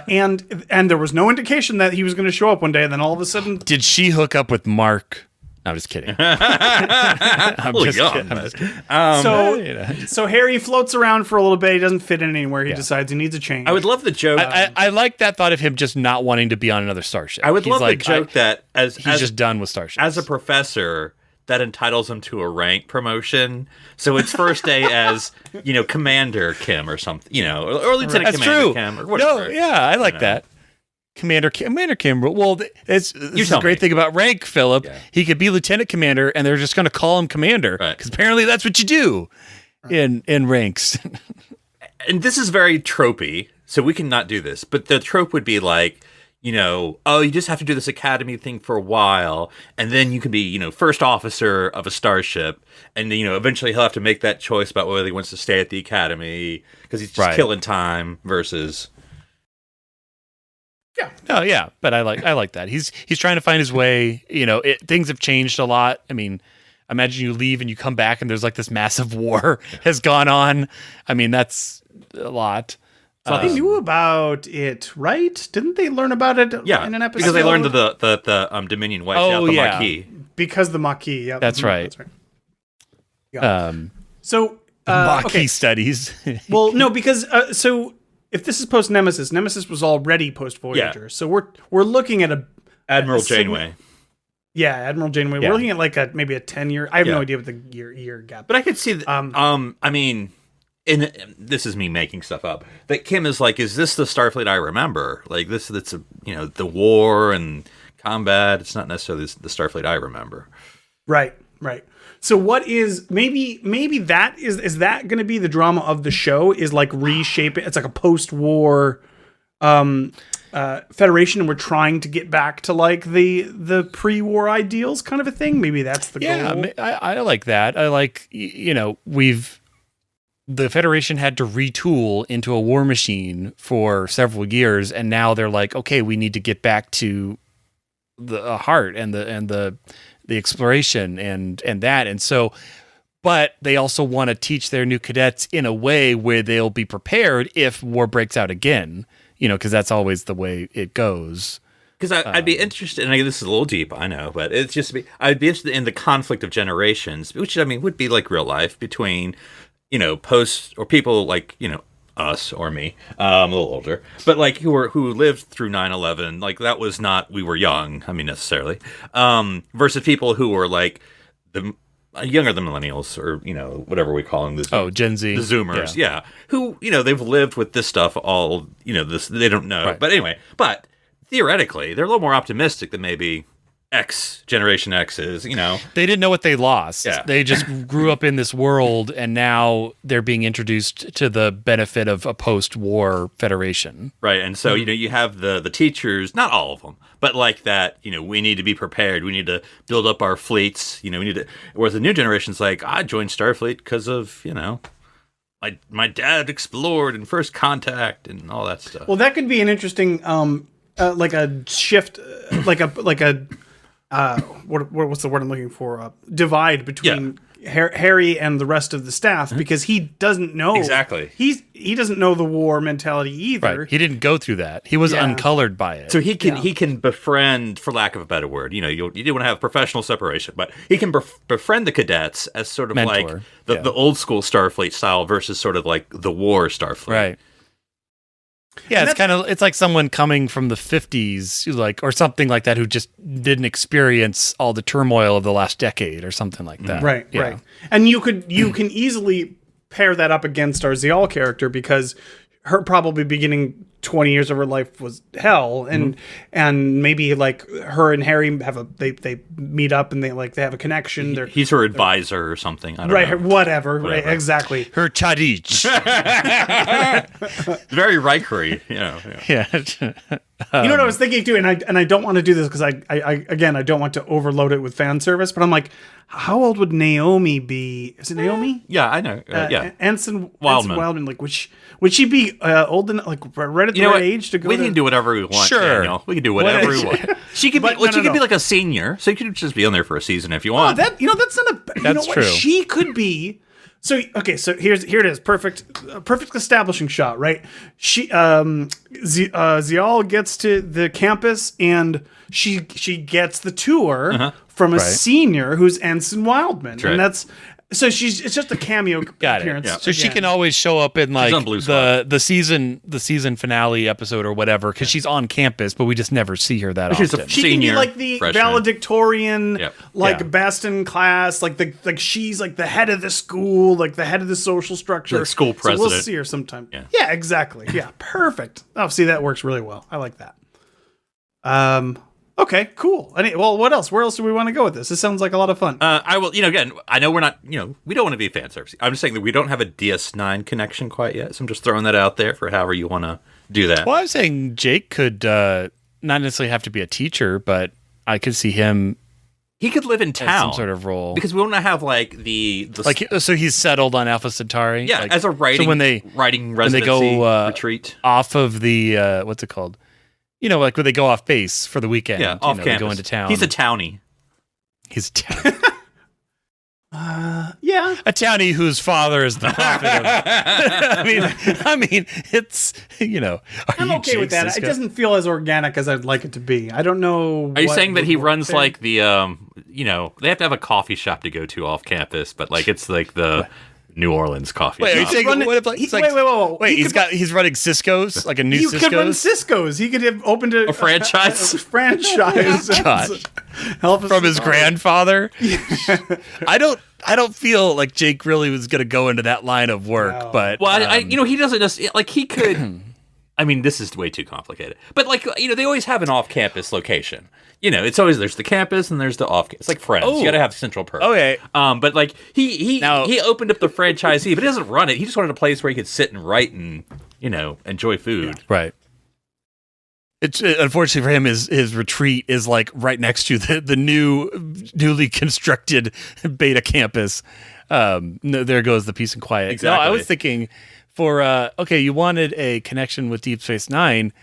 And there was no indication that he was going to show up one day, and then all of a sudden,
did she hook up with Mark? No, I'm just kidding. I'm just
kidding. So Harry floats around for a little bit. He doesn't fit in anywhere. He decides he needs a change.
I would love the joke.
I like that thought of him just not wanting to be on another starship.
I would love the joke that
he's just done with starships.
As a professor, that entitles him to a rank promotion. So it's first day as, Commander Kim or something, or Lieutenant Commander Kim or whatever.
No, yeah, I like that. Commander Kim. Well, this is a great thing about rank, Philip. Yeah. He could be Lieutenant Commander, and they're just going to call him Commander because apparently that's what you do in ranks.
And this is very tropey, so we can not do this. But the trope would be like, you just have to do this academy thing for a while, and then you can be, first officer of a starship, and eventually he'll have to make that choice about whether he wants to stay at the academy because he's just killing time versus.
Yeah. Oh yeah, but I like that. He's trying to find his way. Things have changed a lot. I mean, imagine you leave and you come back and there's like this massive war has gone on. I mean, that's a lot.
So they knew about it, right? Didn't they learn about it in an episode?
Because they learned the Dominion wiped out the Maquis.
Because the Maquis, yeah.
That's right.
Yeah.
Maquis studies.
Well, no, because so if this is post Nemesis, Nemesis was already post Voyager. Yeah. So we're looking at
Admiral Janeway.
Yeah, Admiral Janeway. Yeah. We're looking at maybe a 10-year. I have no idea what the year gap.
But I could see that. I mean, this is me making stuff up. That Kim is like, is this the Starfleet I remember? Like this, that's the war and combat. It's not necessarily the Starfleet I remember.
Right. So what is maybe that is that going to be the drama of the show? Is like reshaping. It's like a post-war Federation, and we're trying to get back to like the pre-war ideals, kind of a thing. Maybe that's the goal.
Yeah, I like that. I like the Federation had to retool into a war machine for several years, and now they're like, okay, we need to get back to the heart and the exploration and that. And so, but they also want to teach their new cadets in a way where they'll be prepared if war breaks out again, because that's always the way it goes.
Because I'd be interested, and this is a little deep, I know, but it's just, I'd be interested in the conflict of generations, which, would be like real life between, post, or people like, us or me, a little older, but like who lived through 9/11, like that was not, we were young, necessarily, versus people who were like the younger than millennials, or whatever we call them,
Gen Z,
the Zoomers, who they've lived with this stuff all, this they don't know, right. But anyway, but theoretically they're a little more optimistic than maybe Generation X is, They
didn't know what they lost.
Yeah.
They just grew up in this world, and now they're being introduced to the benefit of a post-war Federation.
Right, and so, you have the teachers, not all of them, but like that, we need to be prepared. We need to build up our fleets. We need to, whereas the new generation's like, I joined Starfleet because of, my dad explored in First Contact and all that stuff.
Well, that could be an interesting, like a shift, like a what's the word I'm looking for? Divide between Harry and the rest of the staff, because he doesn't know
exactly.
He doesn't know the war mentality either.
Right. He didn't go through that. He was uncolored by it.
So he can befriend, for lack of a better word. You do want to have professional separation, but he can befriend the cadets as sort of mentor. Like the old school Starfleet style versus sort of like the war Starfleet.
Right. Yeah, it's like someone coming from the 50s, like, or something like that, who just didn't experience all the turmoil of the last decade or something like that.
Right. And you can easily pair that up against our Zial character, because her probably beginning 20 years of her life was hell, and maybe like her and Harry have they meet up and they have a connection.
He's her advisor or something. I don't know.
Whatever. Right, exactly.
Her Chadich.
Very Rikery,
Yeah.
You know what I was thinking too, and I don't want to do this because I don't want to overload it with fan service, but I'm like, how old would Naomi be? Is it Naomi?
Yeah, I know.
Ensign Wildman. Like, would she be old enough, like right at the right age to go?
We can do whatever we want.
Sure,
Daniel. We can do whatever we want. She could be. She could be like a senior, so you could just be on there for a season if you want.
That's not a.
That's true.
She could be. So here it is. Perfect establishing shot, right? She Zial gets to the campus, and she gets the tour from a senior who's Ensign Wildman,
right.
and So it's just a cameo
Got
appearance.
it. Yeah. So she can always show up in like the season finale episode or whatever because she's on campus, but we just never see her that often.
She can be like the
freshman.
valedictorian, best in class, like she's like the head of the school, like the head of the social structure,
like school president.
So we'll see her sometime. Yeah, exactly. Yeah, perfect. Oh, see, that works really well. I like that. Okay, cool. Well, what else? Where else do we want to go with this? This sounds like a lot of fun.
I will, again, I know we're not, we don't want to be fan service. I'm just saying that we don't have a DS9 connection quite yet, so I'm just throwing that out there for however you want to do that.
Well, I was saying Jake could not necessarily have to be a teacher, but I could see him.
He could live in town,
some sort of role,
because we want to have like the
so he's settled on Alpha Centauri.
Yeah, as a writing residency
when they go
retreat
off of the what's it called? Like when they go off base for the weekend.
Yeah, off campus.
They go into town.
He's a townie.
He's a townie.
Yeah.
A townie whose father is the prophet of... I mean, it's,
I'm okay with that. It doesn't feel as organic as I'd like it to be. I don't know.
Are you saying that he runs like the, they have to have a coffee shop to go to off campus, but like it's like the... New Orleans coffee.
Wait,
shop.
are you saying wait, he's running Cisco's, like a new Cisco's?
He could run Cisco's. He could have opened a
franchise.
A franchise.
Gosh. From his grandfather. I don't feel like Jake really was going to go into that line of work, but
he doesn't just like he could. I mean, this is way too complicated. But like, they always have an off-campus location. It's always there's the campus and there's the off. It's like Friends. You got to have central purpose.
Okay.
But like he opened up the franchisee, but he doesn't run it. He just wanted a place where he could sit and write and enjoy food.
Yeah. Right. It's unfortunately for him, his retreat is like right next to the newly constructed beta campus. There goes the peace and quiet.
Exactly.
No, I was thinking for you wanted a connection with Deep Space Nine.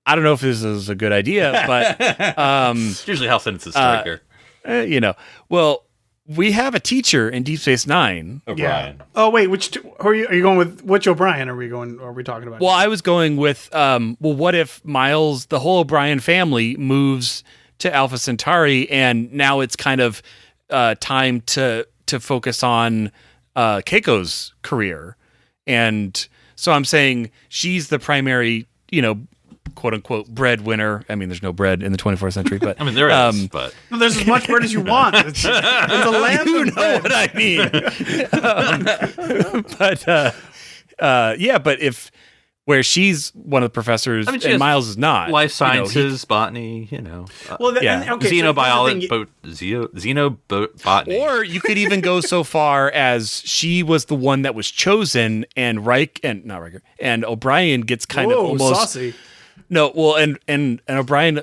I don't know if this is a good idea, but
it's usually how sentences start here.
Well, we have a teacher in Deep Space Nine.
O'Brien.
Yeah. Oh wait, are you going with which O'Brien are we talking about?
Well, I was going with what if Miles, the whole O'Brien family, moves to Alpha Centauri, and now it's kind of time to focus on Keiko's career, and so I'm saying she's the primary, quote unquote breadwinner. I mean, there's no bread in the 24th century, but
I mean, there is, but
there's as much bread as you want. It's a land.
You know what I mean. But if where she's one of the professors and Miles is not,
life sciences, botany, xenobiology, xenobotany.
Or you could even go so far as she was the one that was chosen, and and O'Brien gets kind of almost
saucy.
No, well, and O'Brien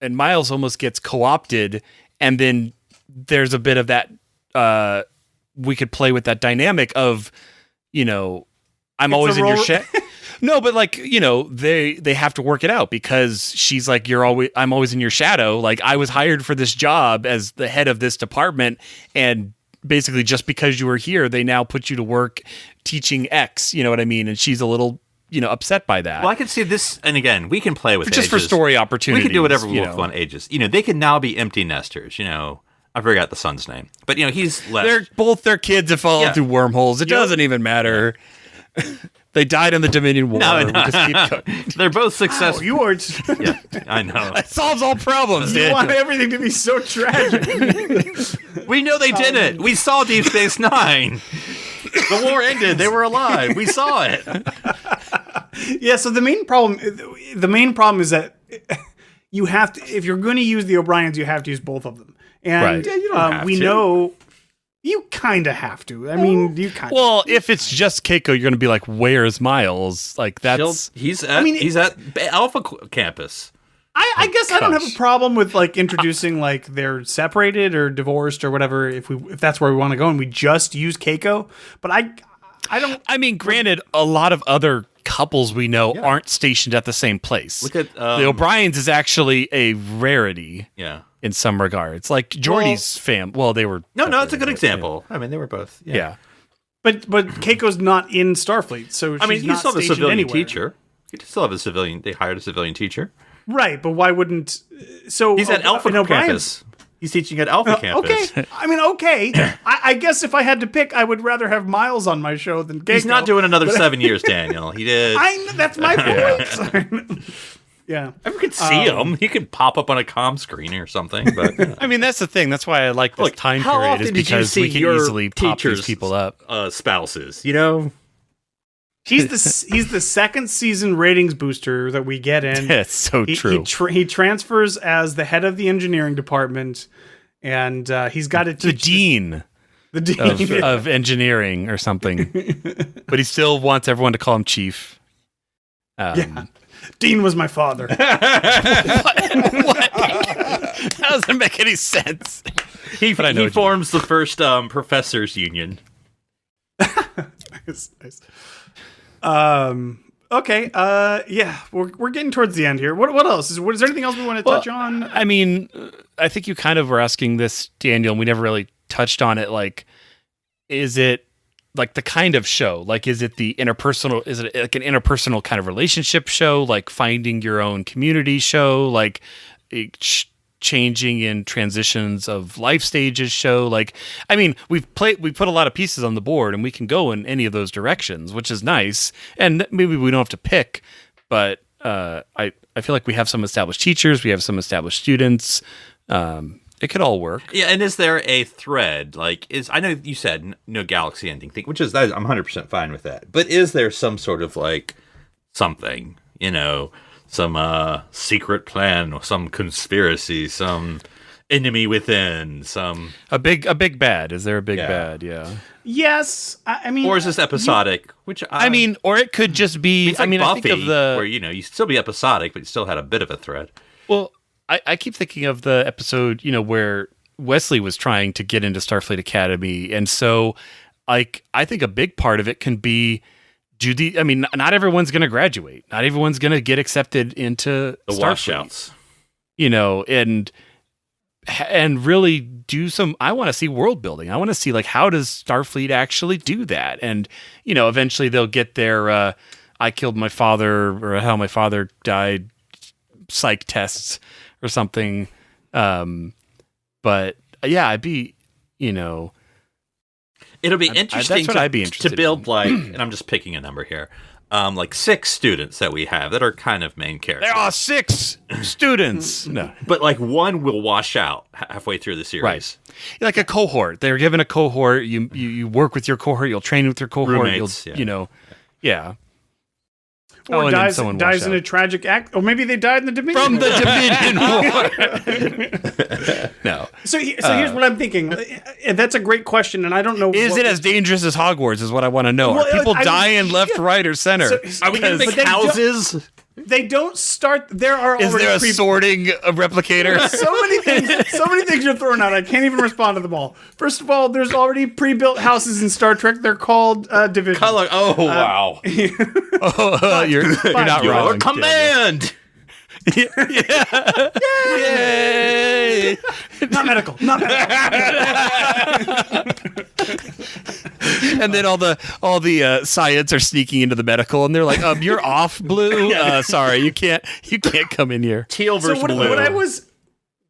and Miles almost gets co-opted, and then there's a bit of that. We could play with that dynamic of, I'm always in your shadow. No, but like they have to work it out because she's like I'm always in your shadow. Like I was hired for this job as the head of this department, and basically just because you were here, they now put you to work teaching X. You know what I mean? And she's a little. Upset by that.
Well, I can see this, and again, we can play with
just
ages.
For story opportunities.
We can do whatever we want on ages. They can now be empty nesters. I forgot the son's name, but he's left.
They're both their kids that fall through wormholes. It doesn't even matter. They died in the Dominion War.
No. Just keep going. They're both successful.
You are.
Yeah, I know.
It solves all problems.
You want everything to be so tragic.
We know they did it. We saw Deep Space Nine. The war ended. They were alive. We saw it.
Yeah. So the main problem is that you have to, if you're going to use the O'Briens, you have to use both of them. And
right.
You don't have to.
Know you kind of have to. I mean, you kind of.
Well, if it's just Keiko, you're going to be like, "Where's Miles?" Like that's.
He's at Alpha campus.
I guess I don't have a problem with like introducing like they're separated or divorced or whatever if that's where we want to go and we just use Keiko. But I don't.
I mean, granted, a lot of other couples we know aren't stationed at the same place.
Look at
the O'Briens is actually a rarity.
Yeah. In
some regards, like Geordie's fam. Well, they were.
No, it's a good example. I mean, they were both. Yeah.
But Keiko's not in Starfleet, so
I mean, you still have a civilian
anywhere.
teacher. You still have a civilian. They hired a civilian teacher.
Right, but why wouldn't? So
he's at Alpha campus. He's teaching at Alpha Campus.
Okay. I mean, okay. I guess if I had to pick, I would rather have Miles on my show than Keiko.
He's not doing another 7 years, Daniel. He did.
That's my point. Yeah.
I could see him. He could pop up on a comm screen or something. But
I mean, that's the thing. That's why I like this time
how
period,
often
is
did you
because
see
we can
your
easily pop these
teachers'
people up.
spouses, you know?
He's the second season ratings booster that we get in.
It's so true.
He transfers as the head of the engineering department, and he's got to teach
The dean
the dean
of engineering or something, but he still wants everyone to call him chief.
Dean was my father.
What? That doesn't make any sense.
He forms the first professors union.
Nice. Okay. Yeah, we're getting towards the end here. What else? Is there anything else we want to touch on?
I mean, I think you kind of were asking this, Daniel, and we never really touched on it. Like, is it like the kind of show? Like, is it the interpersonal? Is it like an interpersonal kind of relationship show? Like finding your own community show? Like changing in transitions of life stages show? Like, I mean, we put a lot of pieces on the board, and we can go in any of those directions, which is nice. And maybe we don't have to pick, but I feel like we have some established teachers, we have some established students. It could all work.
Yeah, and is there a thread? Like, I know you said no galaxy ending thing, which is I'm 100% fine with that. But is there some sort of like something, some secret plan or some conspiracy, some enemy within, some
a big bad? Is there a big bad? Yeah.
Yes, I mean,
or is this episodic?
Or it could just be.
It's like
Buffy,
I think of
where
you still be episodic, but you still had a bit of a thread.
Well, I keep thinking of the episode, where Wesley was trying to get into Starfleet Academy, and so, like, I think a big part of it can be. Not everyone's going to graduate. Not everyone's going to get accepted into
the
Starfleet, washouts. And really do some. I want to see world building. I want to see, like, how does Starfleet actually do that? And eventually they'll get their I killed my father, or how my father died psych tests or something. But yeah, it'll be
interesting
that's what I'd be interested
to build like, and I'm just picking a number here, like 6 students that we have that are kind of main characters.
There are 6 students. No,
but like one will wash out halfway through the series.
Right. Like a cohort. They're given a cohort. You work with your cohort. You'll train with your cohort.
Roommates,
yeah.
Or dies in a tragic act. Or maybe they died in the Dominion
From
War.
the Dominion War. No.
So here's what I'm thinking. That's a great question, and I don't know.
Is it as dangerous as Hogwarts is what I want to know. Are people dying left, right, or center?
Are we going to make houses?
They don't start. There are
Is there a sorting replicator?
So many things you're throwing out. I can't even respond to them all. First of all, there's already pre-built houses in Star Trek. They're called divisions.
Oh wow!
You're not
Your
wrong.
command.
Yeah. Yay!
Not medical.
And then all the science are sneaking into the medical, and they're like, "You're off, Blue. Sorry, you can't come in here."
Teal versus blue.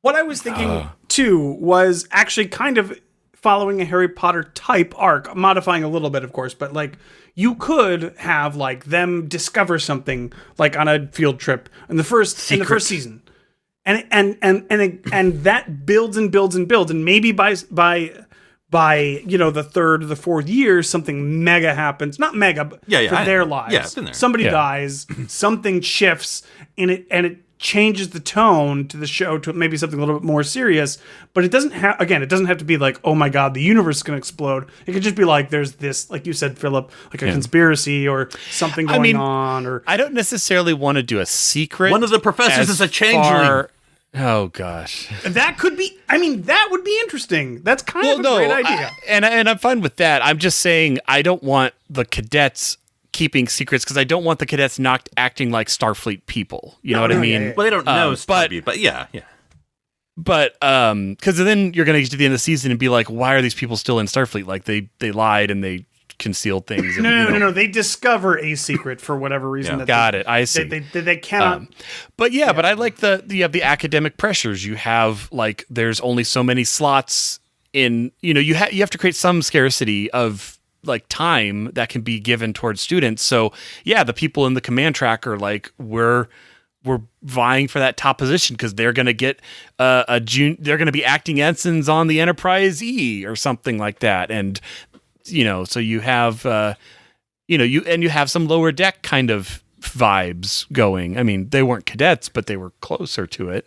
What I was thinking too was actually kind of following a Harry Potter type arc, modifying a little bit, of course, but like you could have like them discover something like on a field trip in the first season. And that builds and builds and builds, and maybe by the third or the fourth year, something mega happens. Not mega, but for their lives.
Yeah, it's been there.
Somebody dies, something shifts, and it changes the tone to the show to maybe something a little bit more serious. But it doesn't have. Again, it doesn't have to be like, oh my god, the universe is going to explode. It could just be like, there's this, like you said, Phillip, like a conspiracy or something going on. Or
I don't necessarily want to do a secret.
One of the professors is a changeling.
Oh gosh,
that could be. I mean, that would be interesting. That's kind of a great idea.
And I'm fine with that. I'm just saying I don't want the cadets keeping secrets because I don't want the cadets not acting like Starfleet people. You know what I mean?
Yeah.
Well, they don't know Starfleet, but yeah.
But because then you're going to get to the end of the season and be like, why are these people still in Starfleet? Like they lied and they concealed things. And,
No. They discover a secret for whatever reason.
Yeah.
Got it. I see.
They cannot.
But I like you have the academic pressures. You have like there's only so many slots in. You have to create some scarcity of like time that can be given towards students. So yeah, the people in the command track are like we're vying for that top position because they're going to get they're going to be acting ensigns on the Enterprise E or something like that. And, so you have, you have some lower deck kind of vibes going. I mean, they weren't cadets, but they were closer to it.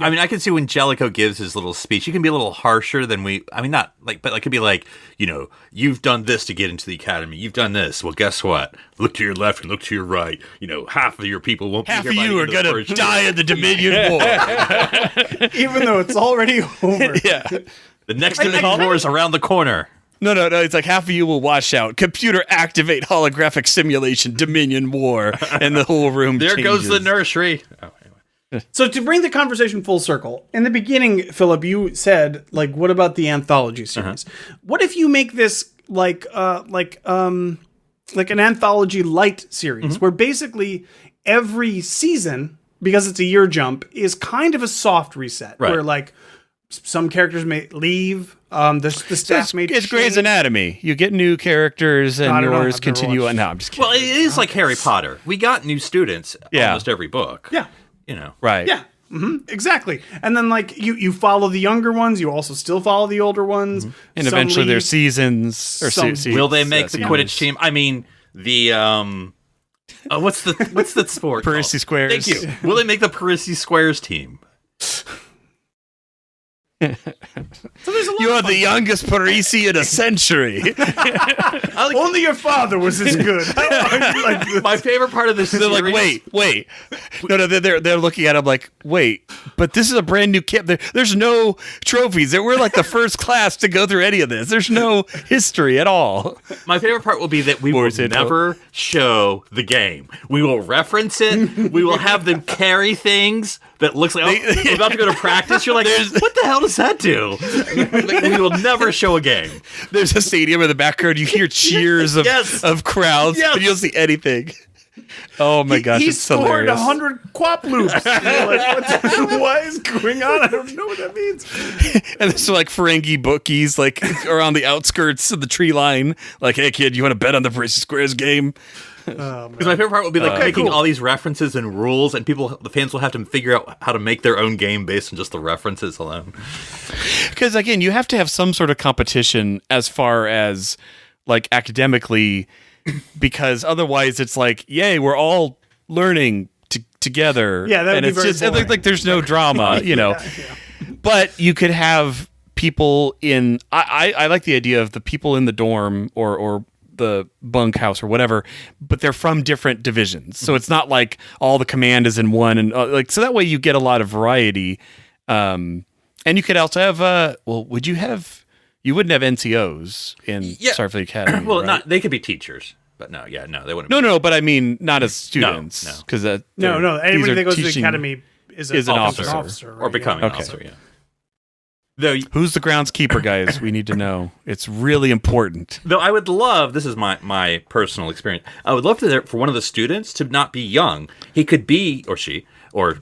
I mean, I can see when Jellicoe gives his little speech, he can be a little harsher than not like, but like, it could be like, you've done this to get into the academy. You've done this. Well, guess what? Look to your left and look to your right. Half of your people won't
Half
be
of
here.
you are going to die in the Dominion War.
Even though it's already over.
Yeah.
The next Dominion War is around the corner.
No. It's like half of you will wash out. Computer activate holographic simulation Dominion War. And the whole room
There
changes.
goes the nursery. Oh.
So to bring the conversation full circle, in the beginning, Phillip, you said, like, what about the anthology series? What if you make this like an anthology light series where basically every season, because it's a year jump, is kind of a soft reset where like some characters may leave, the staff may
It's Grey's Anatomy. You get new characters and yours continue on. No, I'm just kidding.
Well, it is like Harry Potter. We got new students almost every book.
Yeah.
Right.
Yeah. Exactly. And then like you follow the younger ones, you also still follow the older ones.
And eventually there's seasons or seasons.
Will they make the Quidditch team? I mean, the what's the sport?
Parisi Squares.
Thank you. Will they make the Parisi Squares team?
You are the youngest Parisi in a century.
Only your father was as good.
My favorite part of this
They're
series.
like, wait. No, they're looking at him like, wait, but this is a brand new camp. There's no trophies. We're like the first class to go through any of this. There's no history at all.
My favorite part will be that we will never show the game. We will reference it. We will have them carry things that looks like we're about to go to practice. You're like, what the hell does that do? Like, we will never show a game.
There's a stadium in the background. You hear cheers of crowds, but you don't see anything. Oh my gosh,
he
it's
scored
hilarious.
100 quap loops. Like, what is going on? I don't know what that means.
And there's like Ferengi bookies like around the outskirts of the tree line. Like, hey kid, you want to bet on the Parisi Squares game?
Because my favorite part will be like making all these references and rules, and the fans will have to figure out how to make their own game based on just the references alone.
Because again, you have to have some sort of competition as far as like academically, because otherwise it's like, yay, we're all learning together.
Yeah, that would
and
be
it's
very
just
boring.
like there's no drama, Yeah. But you could have people in. I like the idea of the people in the dorm or the bunkhouse or whatever, but they're from different divisions. So it's not like all the command is in one, and so that way you get a lot of variety. And you could also have you wouldn't have NCOs in Starfleet Academy.
Well,
right?
they could be teachers, but no, they wouldn't.
No, but I mean not as students.
No.
Because
No. Anybody that goes to the academy is an
officer.
right?
or becoming an officer. Yeah. Though,
who's the groundskeeper, guys? We need to know. It's really important.
Though I would love, this is my personal experience, I would love for one of the students to not be young. He could be, or she, or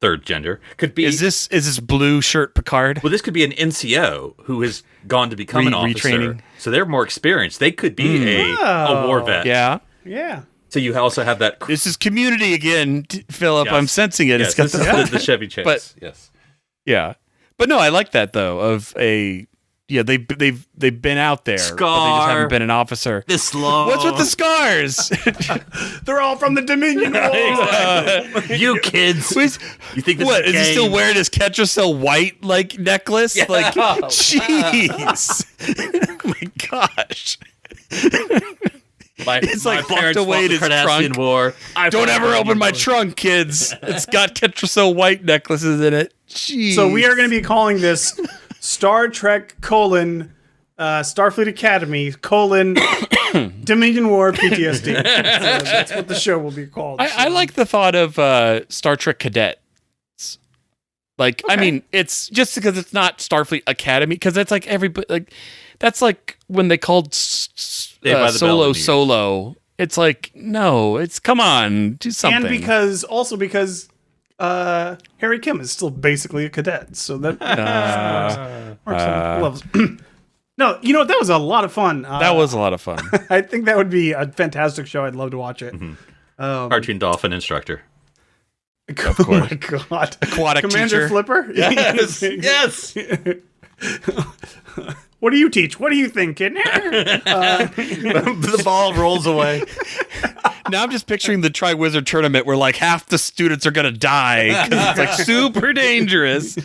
third gender, could be.
Is this blue shirt Picard?
Well, this could be an NCO who has gone to become an officer.
Retraining.
So they're more experienced. They could be a war vet.
Yeah.
Yeah.
So you also have that.
This is Community again, Philip.
Yes.
I'm sensing it.
Yes,
It's got
the Chevy Chase.
But-
yes.
Yeah. But no, I like that though. They've been out there, but they just
Scar.
haven't been an officer.
This slow.
What's with the scars?
They're all from the Dominion War.
You kids. You think this
What
is
is he still wearing his Ketracel white like necklace?
Yeah.
Like, jeez! Oh my gosh! It's like locked
parents
away in
fought
his
the Cardassian
trunk.
War.
Don't ever open my trunk, kids. It's got Ketracel white necklaces in it. Jeez.
So we are going to be calling this Star Trek : Starfleet Academy : Dominion War PTSD. So that's what the show will be called.
I like the thought of Star Trek Cadets. Like, I mean, it's just because it's not Starfleet Academy, because that's like that's like when they called
Saved by the Bell in New Year's.
solo. It's like, no, come on, do something.
And because Harry Kim is still basically a cadet, so that works on levels. No, you know what? That was a lot of fun.
That was a lot of fun.
I think that would be a fantastic show. I'd love to watch it.
Cartoon dolphin instructor.
Of
Oh
course.
my god!
Aquatic
Commander
teacher.
Flipper.
Yes. Yes.
What do you teach? What do you think, kid?
The ball rolls away.
Now I'm just picturing the Tri-Wizard tournament where like half the students are gonna die because it's like super dangerous.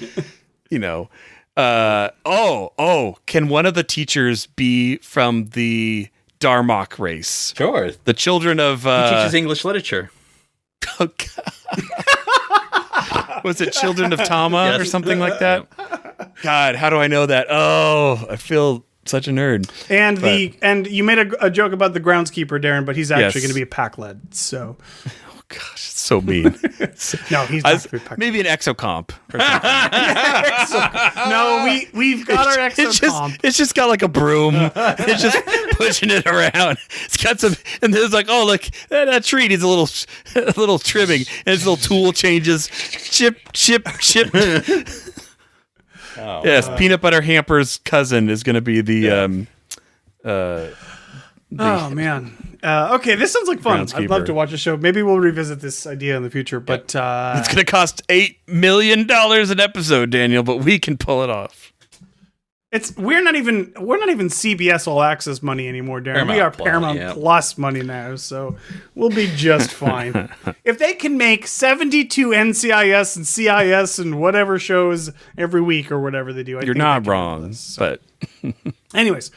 You know. Can one of the teachers be from the Darmok race?
Sure.
The children of
He teaches English literature.
oh, God. Was it Children of Tama
Yes.
or something like that? God, how do I know that? Oh, I feel such a nerd.
And and you made a joke about the groundskeeper, Darren, but he's actually
Yes.
going to be a pack led. So
Gosh, it's so mean.
no, he's not going to be pack.
Maybe an exocomp. Or something.
No, we've got our exocomp.
It's just got like a broom. It's just pushing it around. It's got some, and there's like, oh look, that tree needs a little trimming, and its little tool changes. Chip. Yes, Peanut Butter Hamper's cousin is going to be the.
Oh man. Okay, this sounds like fun. I'd love
Groundskeeper.
to watch a show. Maybe we'll revisit this idea in the future. But
It's going to cost $8 million an episode, Daniel, but we can pull it off.
we're not even CBS All Access money anymore, Darren. We are
Paramount Plus,
Paramount Plus money now, so we'll be just fine. If they can make 72 NCIS and CIS and whatever shows every week or whatever they do,
You're not wrong, but
anyways.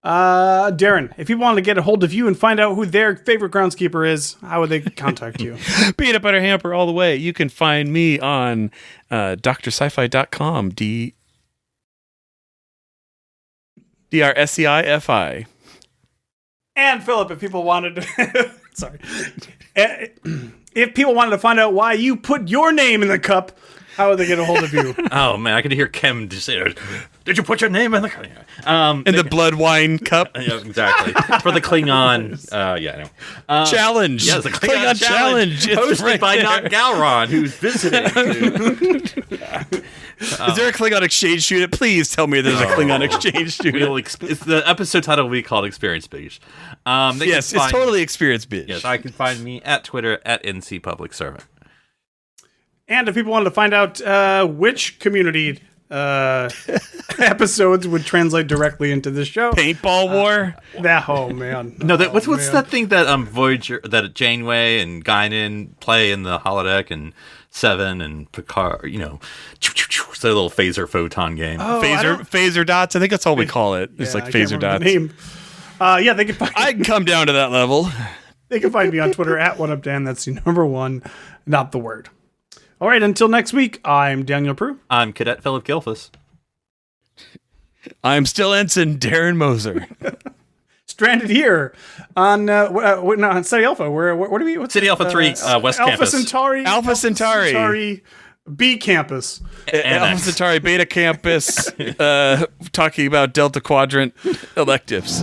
Darren, if people want to get a hold of you and find out who their favorite groundskeeper is, how would they contact you?
Peanut Butter Hamper all the way. You can find me on drsci-fi.com, DRSCIFI.
And Phillip, if people wanted to, sorry, if people wanted to find out why you put your name in the cup, how would they get a hold of you?
Oh man, I could hear Kim just say, "Did you put your name in the cup?"
In the blood wine cup.
Yeah, exactly. For the Kling-On, I know.
Challenge.
Yes, the Kling-On challenge,
It's
hosted
right
by
there.
Not Galron, who's visiting.
Is there a Klingon exchange student? Please tell me there's a Klingon exchange student.
It's the episode title will be called Experience Beige.
Yes, it's totally experience, bitch.
Yes, I can find me at Twitter at NC Public Servant.
And if people wanted to find out which community episodes would translate directly into this show,
Paintball war.
oh man,
No, what's that thing that Voyager, that Janeway and Guinan play in the holodeck and Seven and Picard? You know, it's a little phaser photon game.
Phaser dots. I think that's all we call it. It's like
I can't
phaser
remember
dots.
the name. Yeah, they can find.
I can come down to that level.
They can find me on Twitter at OneUpDan. That's the number one, not the word. All right, until next week, I'm Daniel Prue.
I'm Cadet Phillip Gilfus.
I'm still Ensign Darren Moser.
Stranded here on on City Alpha. Where are we? What's
City Alpha 3, West
Alpha
Campus.
Centauri.
Alpha Centauri.
B campus.
Alpha Centauri Beta Campus, talking about Delta Quadrant electives.